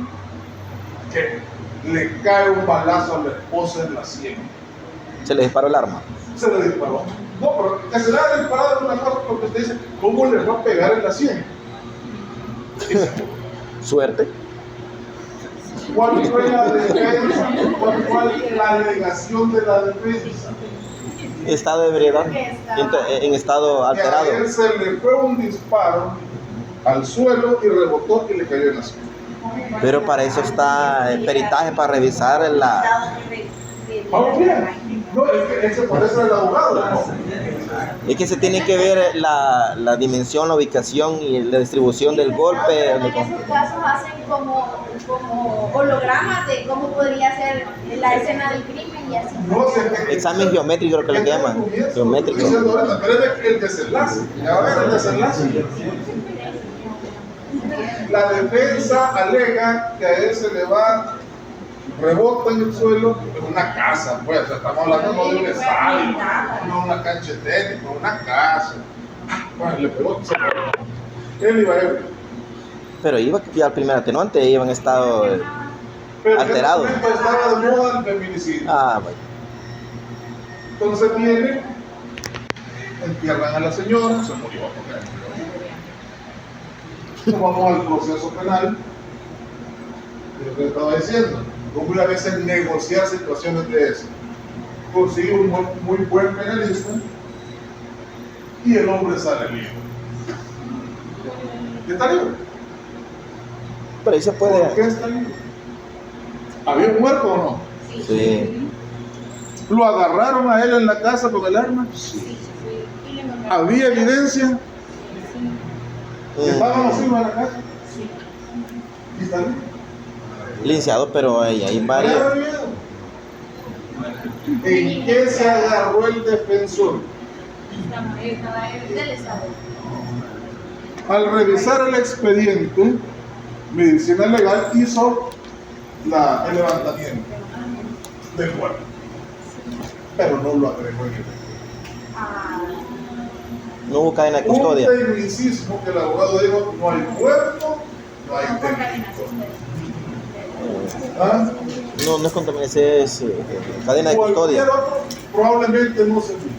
le cae un balazo a la esposa en la sien. Se le disparó el arma. Se le disparó. No, pero que se le haya disparado es una cosa porque usted dice, ¿cómo le va a pegar en la sien? Suerte. ¿Cuál fue la defensa? ¿Cuál fue la alegación de la defensa? Estado de ebriedad. En estado alterado. Que a él se le fue un disparo al suelo y rebotó y le cayó en la sien. Pero para eso está el peritaje, para revisar la... Vamos bien. No, es que él se parece al abogado, ¿no? Es que se tiene que ver la dimensión, la ubicación y la distribución del golpe. En esos casos hacen como hologramas de cómo podría ser la escena del crimen y así. No, Examen geométrico, creo que le llaman. Geométrico. Pero es el desenlace. Ya va a ver el desenlace. La defensa alega que a él se le va, rebota en el suelo, en una casa, pues, o sea, estamos hablando no de un estadio, no de una cancha de tenis, no de una casa. Bueno, le pegó, se pegó. Él iba ebrio. Pero iba ya al primer atenuante, iba en estado Pero alterado. en ese momento estaba de moda el feminicidio. Ah, bueno. Entonces viene, entierran a la señora, se murió. Nos vamos al proceso penal. Lo que estaba diciendo, como a veces negociar situaciones de eso. Consigue un muy buen penalista y el hombre sale libre. ¿Y está libre? Pero ahí se ¿Por qué puede. está libre? ¿Había un muerto o no? Sí. ¿Lo agarraron a él en la casa con el arma? Sí. ¿Había evidencia? ¿Estaban los hijos en la casa? Sí. ¿Y está libre? Licenciado, pero ahí hay varios. ¿En qué se agarró el defensor? Del Estado. Al revisar el expediente, Medicina Legal hizo el levantamiento del cuerpo, pero no lo agregó en el expediente. No hubo cadena de Un custodia. tecnicismo que el abogado dijo, no hay cuerpo, no hay técnico. ¿Ah? No, no es contaminación, es cadena de custodia. Cualquier otro probablemente no se fije.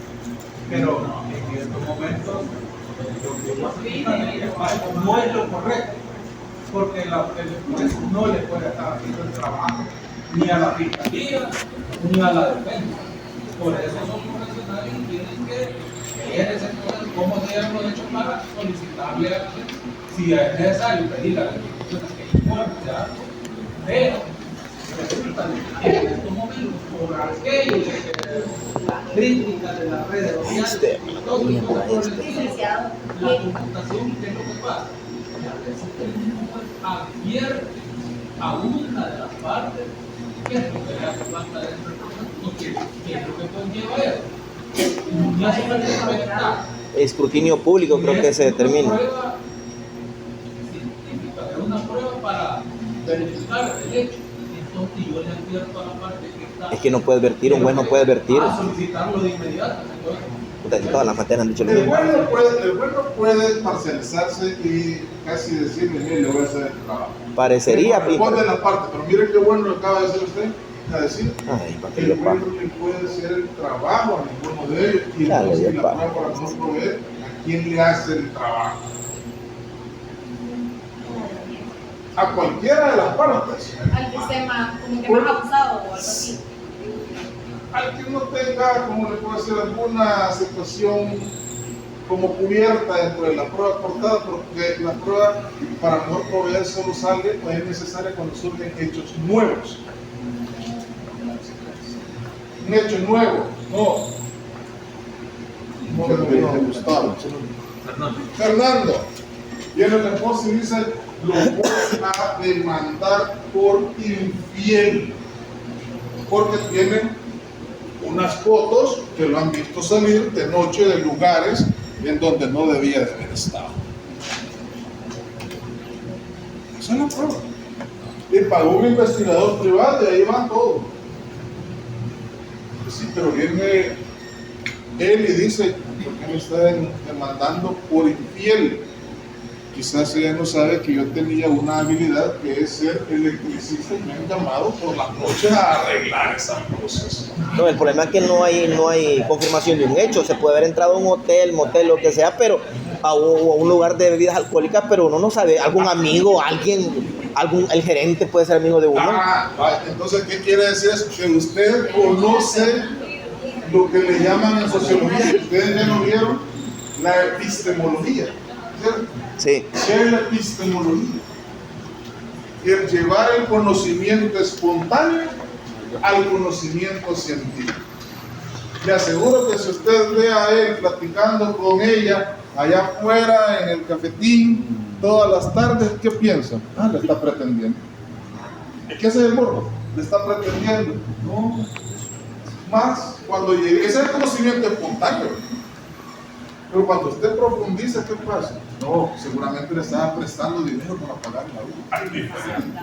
Pero en estos momentos lo que ellos opinan en el fallo no es lo correcto, porque el juez no le puede estar haciendo el trabajo ni a la fiscalía ni a la defensa. Por eso son profesionales y tienen que leer ese proceso cómo se hemos hecho para solicitarle, si es necesario pedir a las instituciones que informe de algo, pero resulta que en estos momentos, por aquello de que la crítica de las redes sociales y todo eso, Licenciado. la computación, ¿qué es lo que pasa? Que a veces el mismo juez advierte a una de las partes qué es lo que le hace falta dentro del proceso y qué es lo que conlleva eso. Ya se respeta. Escrutinio público creo que se determina. Una prueba científica, es una prueba para verificar el hecho. Entonces yo le advierto a la parte que está. Es que no puedes vertir, un juez no puede vertir. A solicitarlo de inmediato. Entonces, Todas las materias han dicho lo El mismo. juez no puede parcializarse y casi decirle, mire, le voy a hacer el trabajo. Parecería, Responde la parte, pero mire qué bueno lo acaba de hacer usted, a decir. Ay, ¿para qué El le juez pago? no le puede hacer el trabajo a ninguno de ellos y Dale, entonces ya la pago. prueba para no proveer a quién le hace el trabajo. A cualquiera de las partes. Al que esté más, como que más abusado o algo así. Al que no tenga, como le puedo decir, alguna situación como cubierta dentro de la prueba aportada, porque la prueba para mejor proveer solo sale o es necesaria cuando surgen hechos nuevos. Un hecho nuevo, no, Gustavo. Fernando, viene el esposo y dice, lo voy a demandar por infiel, porque tiene unas fotos que lo han visto salir de noche de lugares en donde no debía de haber estado. Esa es la prueba. Y pagó un investigador privado y ahí va todo. Sí, pero viene él y dice, ¿por qué me está demandando por infiel? Quizás ella no sabe que yo tenía una habilidad que es ser electricista y me han llamado por las noches a arreglar esas cosas. No, el problema es que no hay confirmación de un hecho. Se puede haber entrado a un hotel, motel, lo que sea, pero a un lugar de bebidas alcohólicas, pero uno no sabe, algún amigo, el gerente puede ser amigo de uno. Entonces, ¿qué quiere decir eso? Que usted conoce lo que le llaman en sociología, que ustedes ya lo vieron, la epistemología, ¿cierto? Sí. ¿Qué es la epistemología? El llevar el conocimiento espontáneo al conocimiento científico. Le aseguro que si usted ve a él platicando con ella allá afuera en el cafetín todas las tardes, ¿qué piensa? Le está pretendiendo. ¿Qué es el morro? Le está pretendiendo. No. Más cuando llegue, ese es el conocimiento espontáneo. Pero cuando usted profundiza, ¿qué pasa? No, seguramente le estaba prestando dinero para pagar la luz. Hay diferente.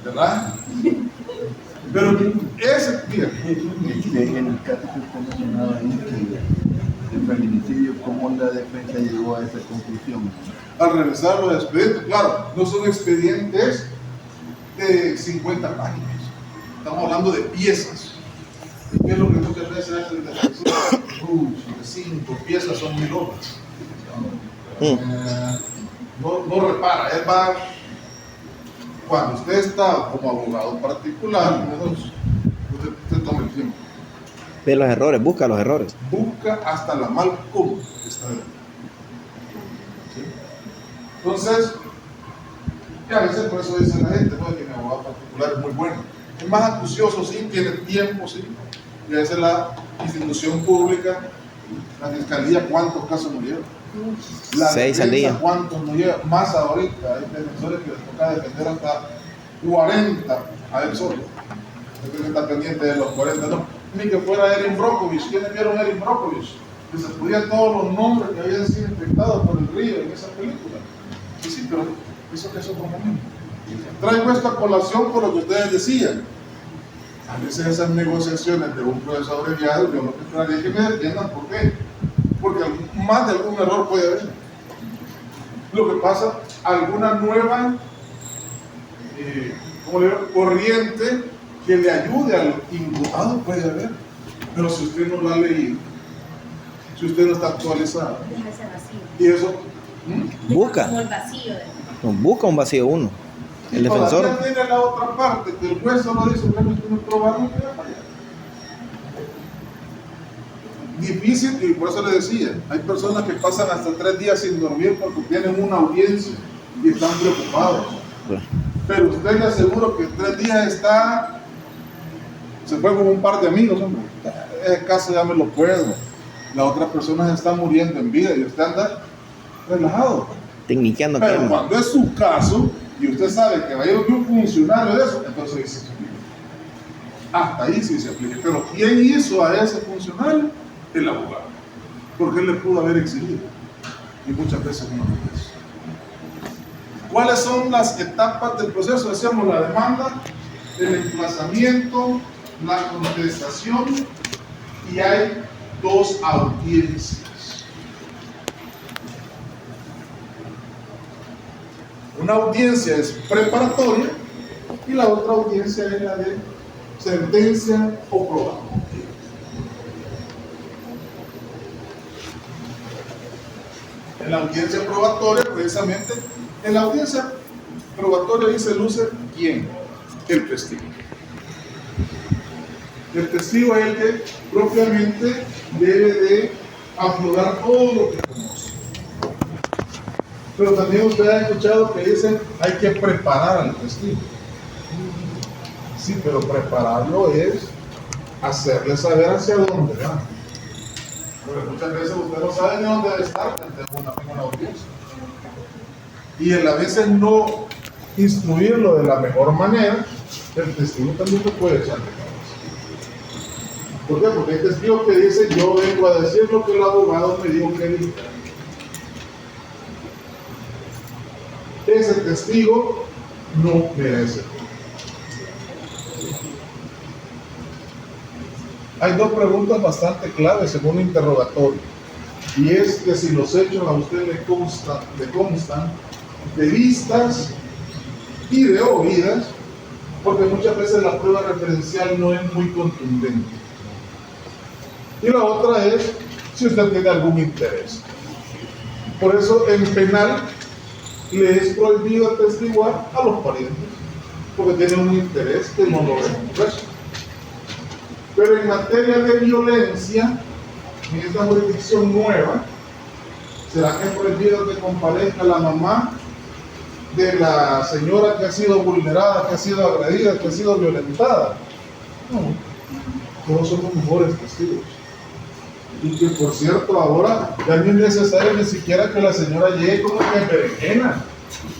¿Verdad? Pero ese, mira. En el caso que usted mencionaba ahí, el feminicidio, ¿cómo la defensa llegó a esa conclusión? Al revisar los expedientes, claro, no son expedientes de 50 páginas. Estamos hablando de piezas. ¿Y qué es lo que muchas veces hace el defensor? De 5 piezas son 1000 hojas. No repara, él va. Cuando usted está como abogado particular, usted toma el tiempo. Ve los errores, busca los errores. Busca hasta la mal cómo está dentro. ¿Sí? Entonces, y a veces por eso dice la gente, ¿no? Que mi abogado particular es muy bueno. Es más acucioso, sí, tiene tiempo, sí. Y a veces la institución pública, la fiscalía, ¿cuántos casos nos lleva? La 6 al día. ¿Cuántos nos lleva? Más ahorita, hay defensores que les toca defender hasta 40 a él solo. Usted está pendiente de los 40, no. Ni que fuera Erin Brockovich. ¿Quiénes vieron Erin Brockovich? Que se podían todos los nombres que habían sido infectados por el río en esa película. Sí, pero eso que es otro momento. Traigo esta colación por lo que ustedes decían. A veces esas negociaciones de un proceso abreviado, yo lo que esperaría es que me entiendan por qué. Porque más de algún error puede haber. Lo que pasa, alguna nueva corriente que le ayude al imputado puede haber. Pero si usted no lo ha leído, si usted no está actualizado, Deja ese vacío. y eso, Busca. Como el vacío de... Busca un vacío uno. El defensor. todavía tiene la otra parte, que el juez solo dice, bueno, usted no probaron, que va para allá. difícil, y por eso le decía, hay personas que pasan hasta 3 días sin dormir porque tienen una audiencia y están preocupados. Pero usted le aseguro que en 3 días se fue con un par de amigos, hombre. Ese caso ya me lo puedo. La otra persona se está muriendo en vida y usted anda relajado. Tecniqueando. Pero cuando es su caso y usted sabe que va a ir un funcionario de eso, entonces sí se aplica. Hasta ahí sí se aplica. Pero ¿quién hizo a ese funcionario? El abogado. Porque él le pudo haber exigido. Y muchas veces no lo hizo. ¿Cuáles son las etapas del proceso? Decíamos la demanda, el emplazamiento, la contestación, y hay 2 audiencias. Una audiencia es preparatoria y la otra audiencia es la de sentencia o probatoria. En la audiencia probatoria, precisamente, en la audiencia probatoria ahí se luce ¿quién? El testigo. El testigo es el que propiamente debe de aflorar todo lo que conoce. Pero también usted ha escuchado que dicen hay que preparar al testigo. Sí, pero prepararlo es hacerle saber hacia dónde va. Porque muchas veces usted no sabe ni dónde debe estar ante una audiencia. Y a veces no instruirlo de la mejor manera, el testigo también se puede echar de cabeza. ¿Por qué? Porque hay testigos que dicen, yo vengo a decir lo que el abogado me dijo que dijera. Ese testigo no merece. Hay 2 preguntas bastante claves en un interrogatorio. Y es que si los hechos a usted le constan de vistas y de oídas, porque muchas veces la prueba referencial no es muy contundente. Y la otra es si usted tiene algún interés. Por eso en penal le es prohibido atestiguar a los parientes, porque tienen un interés que no lo ven preso. Pero en materia de violencia, en esta jurisdicción nueva, ¿será que es prohibido que comparezca la mamá de la señora que ha sido vulnerada, que ha sido agredida, que ha sido violentada? No, todos somos mejores testigos. Y que por cierto ahora ya no es necesario ni siquiera que la señora llegue como que en berenjena,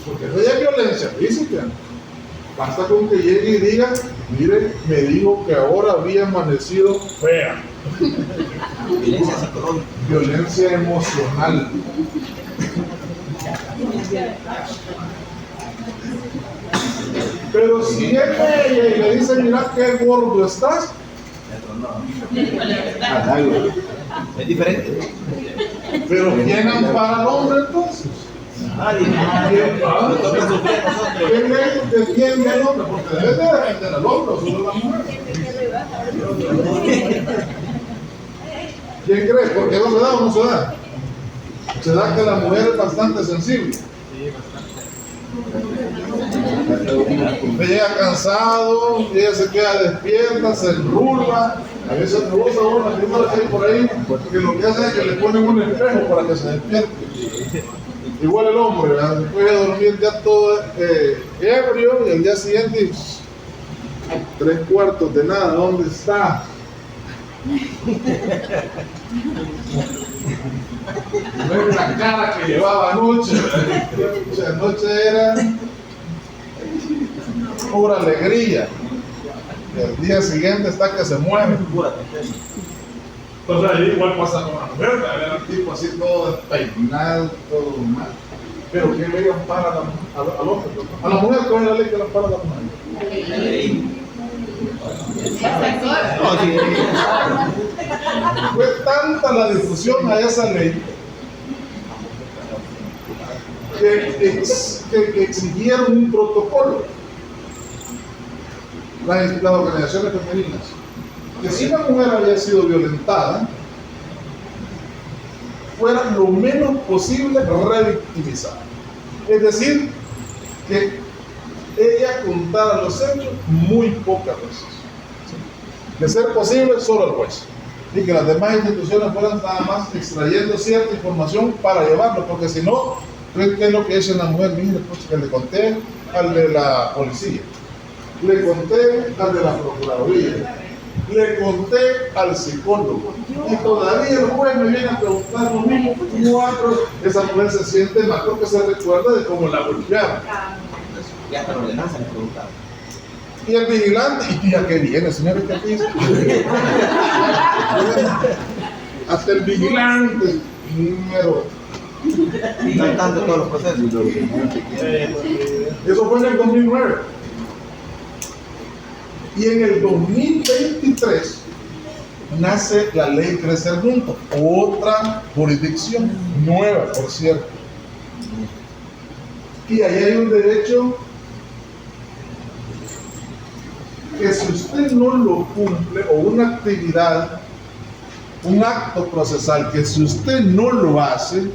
porque eso ya es violencia física. Basta con que llegue y diga, mire, me dijo que ahora había amanecido fea. Violencia psicológica. Violencia emocional. Pero si llega ella y le dice, mira qué gordo estás, Es diferente. pero ¿quién ampara al hombre entonces? ¿Quién defiende al hombre? Porque debe de defender al hombre, o solo la mujer. ¿Quién cree? ¿Por qué no se da o no se da? Se da que la mujer es bastante sensible. Me llega cansado, ella se queda despierta, se enrula. A veces me gusta una primera que hay por ahí, que lo que hace es que le ponen un espejo para que se despierte. Igual el hombre, ¿verdad? Después de dormir ya todo ebrio y al día siguiente 3/4 de nada, ¿dónde está? No es la cara que llevaba anoche, anoche era pura alegría. Y al día siguiente está que se mueve. Entonces ahí igual pasa con la mujer, ver al tipo así todo despeinado, todo mal. Pero ¿quién le ampara al hombre? A la mujer, ¿cuál es la ley que le ampara a la mujer? Fue tanta la difusión a esa ley que exigieron un protocolo las organizaciones femeninas, que si una mujer había sido violentada, fuera lo menos posible revictimizada. Es decir, que ella contara los hechos muy pocas veces. De ser posible, solo al juez. y que las demás instituciones fueran nada más extrayendo cierta información para llevarlo, porque si no, ¿qué es lo que dice la mujer? Mire, pues que le conté al de la policía, le conté al de la procuraduría, le conté al psicólogo, y todavía el juez me viene a preguntar lo mismo. Esa mujer se siente mal porque se recuerda de cómo la golpearon. Y hasta la ordenanza le preguntaba. Y el vigilante, ¿y a qué viene, señor? ¿Qué dice? Hasta el vigilante, número. No hay tanto todos los procesos. Eso fue en el 2009. Y en el 2023 nace la ley Crecer Juntos, otra jurisdicción nueva, por cierto. Y ahí hay un derecho que si usted no lo cumple, o una actividad, un acto procesal, que si usted no lo hace,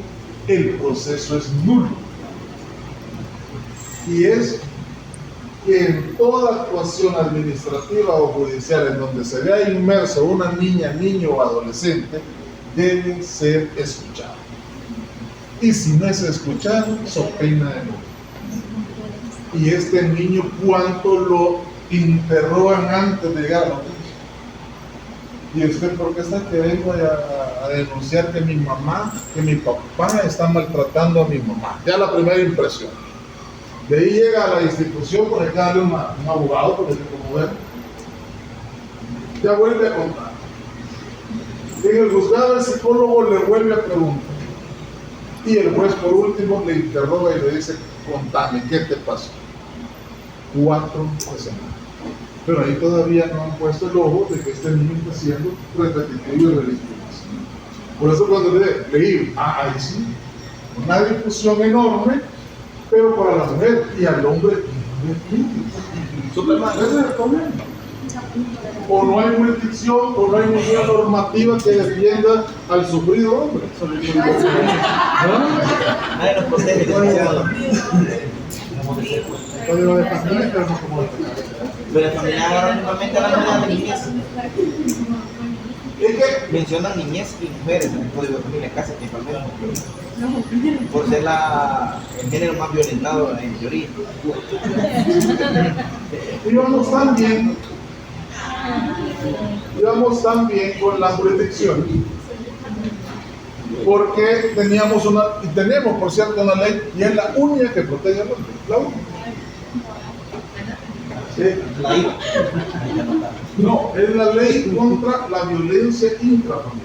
el proceso es nulo. Y es que en toda actuación administrativa o judicial en donde se vea inmerso una niña, niño o adolescente, debe ser escuchado. Y si no es escuchado, so pena de muerte. Y este niño, ¿cuánto lo interrogan antes de llegar a la justicia? ¿Y usted por qué está que vengo a denunciar que mi mamá, que mi papá está maltratando a mi mamá? Ya la primera impresión. De ahí llega a la institución, por acá darle un abogado, porque como ven, ya vuelve a contar. En el juzgado el psicólogo le vuelve a preguntar. Y el juez por último le interroga y le dice, contame, ¿qué te pasó? 4 semanas. Pero ahí todavía no han puesto el ojo de que este niño está siendo repetitivo y religioso. Por eso cuando leí, ahí sí, una difusión enorme, pero para la mujer y al hombre, ese es el problema. O no hay jurisdicción, o no hay ninguna normativa que defienda al sufrido hombre. Nadie nos protege, licenciado. Código de familia, pero no como Pero la familia agarra normalmente a la manera de niñez. Es que Mencionan niñez y mujeres en el código de familia, casi principalmente. Por ser el género más violentado en teoría. íbamos tan bien con la jurisdicción, porque tenemos y tenemos por cierto una ley, y es la única que protege al hombre, la única. Sí. La IVA. No, es la ley contra la violencia intrafamiliar.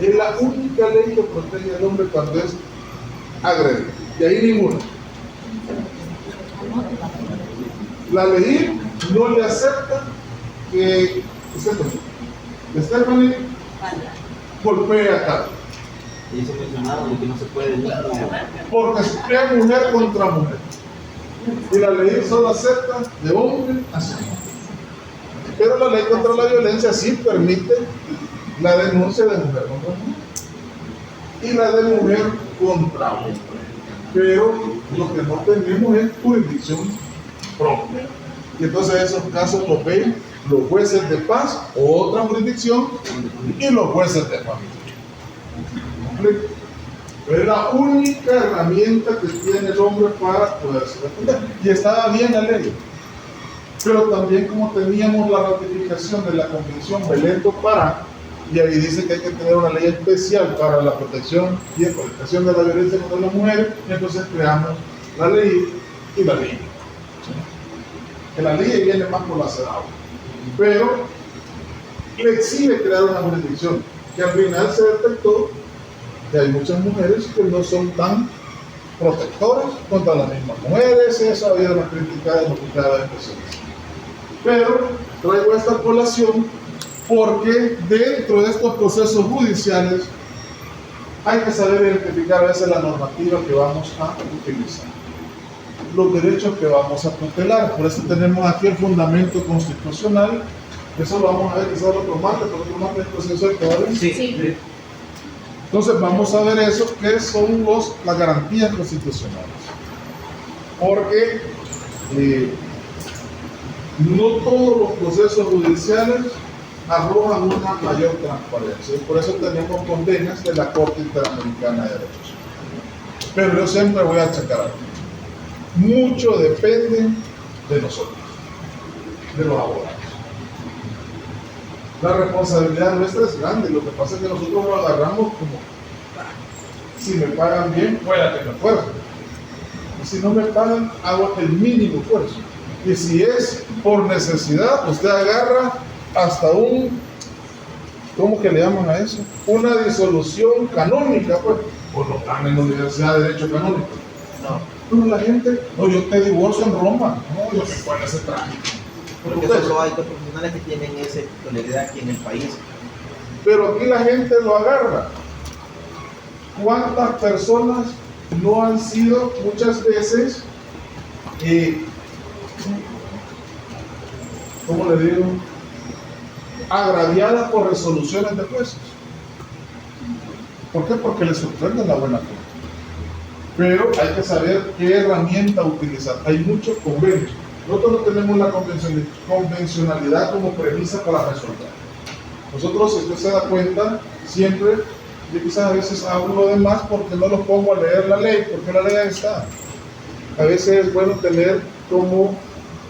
Es la única ley que protege al hombre cuando es agredido. Y ahí ninguna. La ley no le acepta que Stephanie golpee a Carlos. Y eso mencionaron de que no se puede. Porque es mujer contra mujer. Y la ley solo acepta de hombre a hombre. Pero la ley contra la violencia sí permite la denuncia de mujer contra mujer y la de mujer contra hombre. Pero lo que no tenemos es jurisdicción propia. Y entonces esos casos los ven los jueces de paz o otra jurisdicción y los jueces de familia. Es la única herramienta que tiene el hombre para poderse defender. Y estaba bien la ley. Pero también como teníamos la ratificación de la Convención Belén do Pará, y ahí dice que hay que tener una ley especial para la protección y erradicación de la violencia contra las mujeres, y entonces creamos la ley y la ley. Que la ley viene más por la CEDAW, pero le exige crear una jurisdicción, que al final se detectó que hay muchas mujeres que no son tan protectoras contra las mismas mujeres, y eso había una crítica de multiplicidad de expresiones. Pero traigo esta colación porque dentro de estos procesos judiciales hay que saber identificar a veces la normativa que vamos a utilizar, los derechos que vamos a tutelar. Por eso tenemos aquí el fundamento constitucional. Eso lo vamos a ver quizás otro martes, por otro martes el proceso de todavía. Sí. Entonces vamos a ver eso, que son las garantías constitucionales. Porque no todos los procesos judiciales arrojan una mayor transparencia. Y por eso tenemos condenas de la Corte Interamericana de Derechos. Pero yo siempre voy a checar algo. Mucho depende de nosotros, de los abogados. La responsabilidad nuestra es grande. Lo que pasa es que nosotros lo agarramos como, si me pagan bien, voy a tener esfuerzo. Y si no me pagan, hago el mínimo esfuerzo. Y si es por necesidad, usted agarra hasta ¿cómo que le llaman a eso? Una disolución canónica, pues. Por lo tanto, en la Universidad de Derecho Canónico. No. Pero la gente, no, yo te divorcio en Roma. No, yo sé cuál es ese trámite. Porque solo hay dos profesionales que tienen esa toleridad aquí en el país. Pero aquí la gente lo agarra. ¿Cuántas personas no han sido muchas veces, ¿cómo le digo?, agraviadas por resoluciones de jueces? ¿Por qué? Porque les sorprende la buena fe. Pero hay que saber qué herramienta utilizar. Hay muchos convenios. Nosotros no tenemos la convencionalidad como premisa para resolver. Nosotros, si usted se da cuenta, siempre, yo quizás a veces hablo de más porque no los pongo a leer la ley, porque la ley ahí está. A veces es bueno tener como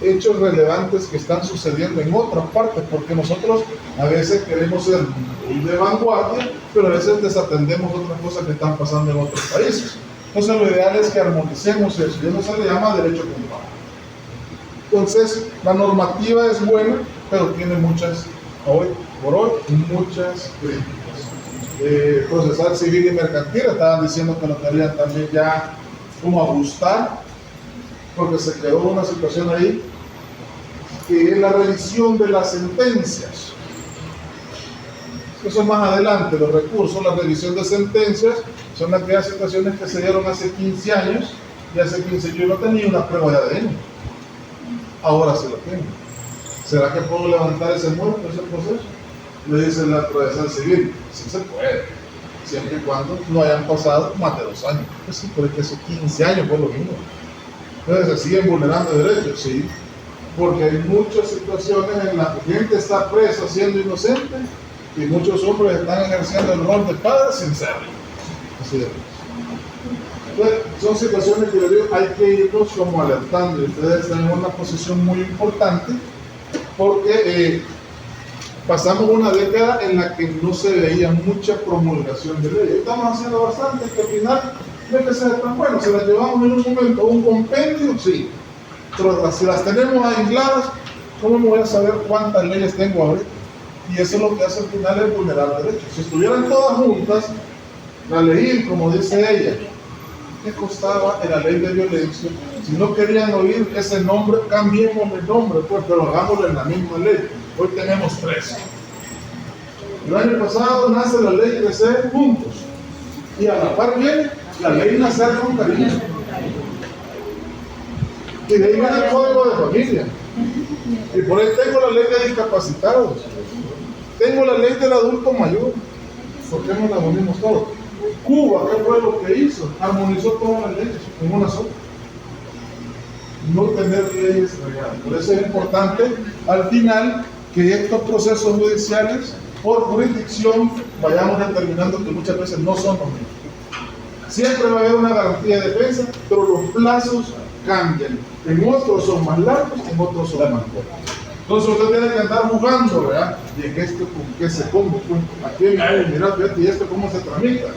hechos relevantes que están sucediendo en otras partes, porque nosotros a veces queremos ser muy de vanguardia, pero a veces desatendemos otras cosas que están pasando en otros países. Entonces lo ideal es que armonicemos eso, y eso se le llama derecho comparado. Entonces la normativa es buena, pero tiene muchas, por hoy, muchas críticas. Procesal civil y mercantil, estaban diciendo que lo querían también ya como ajustar, porque se quedó una situación ahí, que es la revisión de las sentencias. Eso más adelante, los recursos, la revisión de sentencias, son aquellas situaciones que se dieron hace 15 años, y hace 15 yo no tenía una prueba de ADN. Ahora sí lo tengo. ¿Será que puedo levantar ese muerto, ese proceso? Le dice la procesal civil, sí se puede, siempre y cuando no hayan pasado más de 2 años. Pues sí, porque esos 15 años fue lo mismo. Entonces se siguen vulnerando derechos, sí, porque hay muchas situaciones en las que gente está presa siendo inocente y muchos hombres están ejerciendo el rol de padre sin serlo. Así de. Entonces, son situaciones que yo digo, hay que irnos como alertando, y ustedes están en una posición muy importante porque pasamos una década en la que no se veía mucha promulgación de leyes. Estamos haciendo bastante, que al final no es que sea tan bueno, se las llevamos en un momento a un compendio, sí, pero si las tenemos aisladas, ¿cómo me voy a saber cuántas leyes tengo ahorita? Y eso es lo que hace al final es vulnerar derechos. Si estuvieran todas juntas, la ley, como dice ella, ¿qué costaba en la ley de violencia? Si no querían oír ese nombre, cambiemos el nombre, pues, pero hagámoslo en la misma ley. Hoy tenemos 3. El año pasado nace la ley Crecer Juntos, y a la par viene la ley Nacer con Cariño. Y de ahí viene el Código de Familia. Y por ahí tengo la ley de discapacitados. Tengo la ley del adulto mayor. ¿Por qué no la unimos todos? Cuba, ¿qué fue lo que hizo? Armonizó todas las leyes en una sola. No tener leyes regadas. Por eso es importante, al final, que estos procesos judiciales, por jurisdicción, vayamos determinando que muchas veces no son los mismos. Siempre va a haber una garantía de defensa, pero los plazos cambian. En otros son más largos, en otros son más cortos. Entonces usted tiene que andar jugando, ¿verdad? Y en esto, ¿con qué se come? Aquí mira, fíjate, y esto cómo se tramita.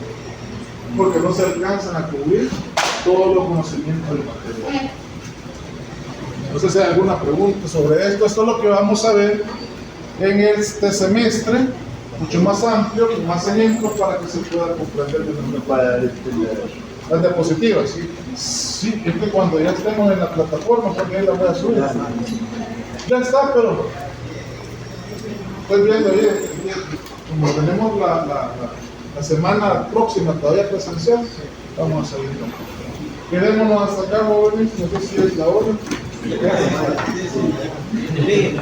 Porque no se alcanzan a cubrir todos los conocimientos del material. No sé si hay alguna pregunta sobre esto. Esto es lo que vamos a ver en este semestre, mucho más amplio, con más ejemplos para que se pueda comprender de manera las diapositivas. Sí, es que cuando ya estemos en la plataforma, porque ahí la voy a subir. Ya está, pero estoy viendo ahí, como tenemos la semana próxima todavía presencial, vamos a seguir. Quedémonos hasta acá, jóvenes, no sé si es la hora. Sí,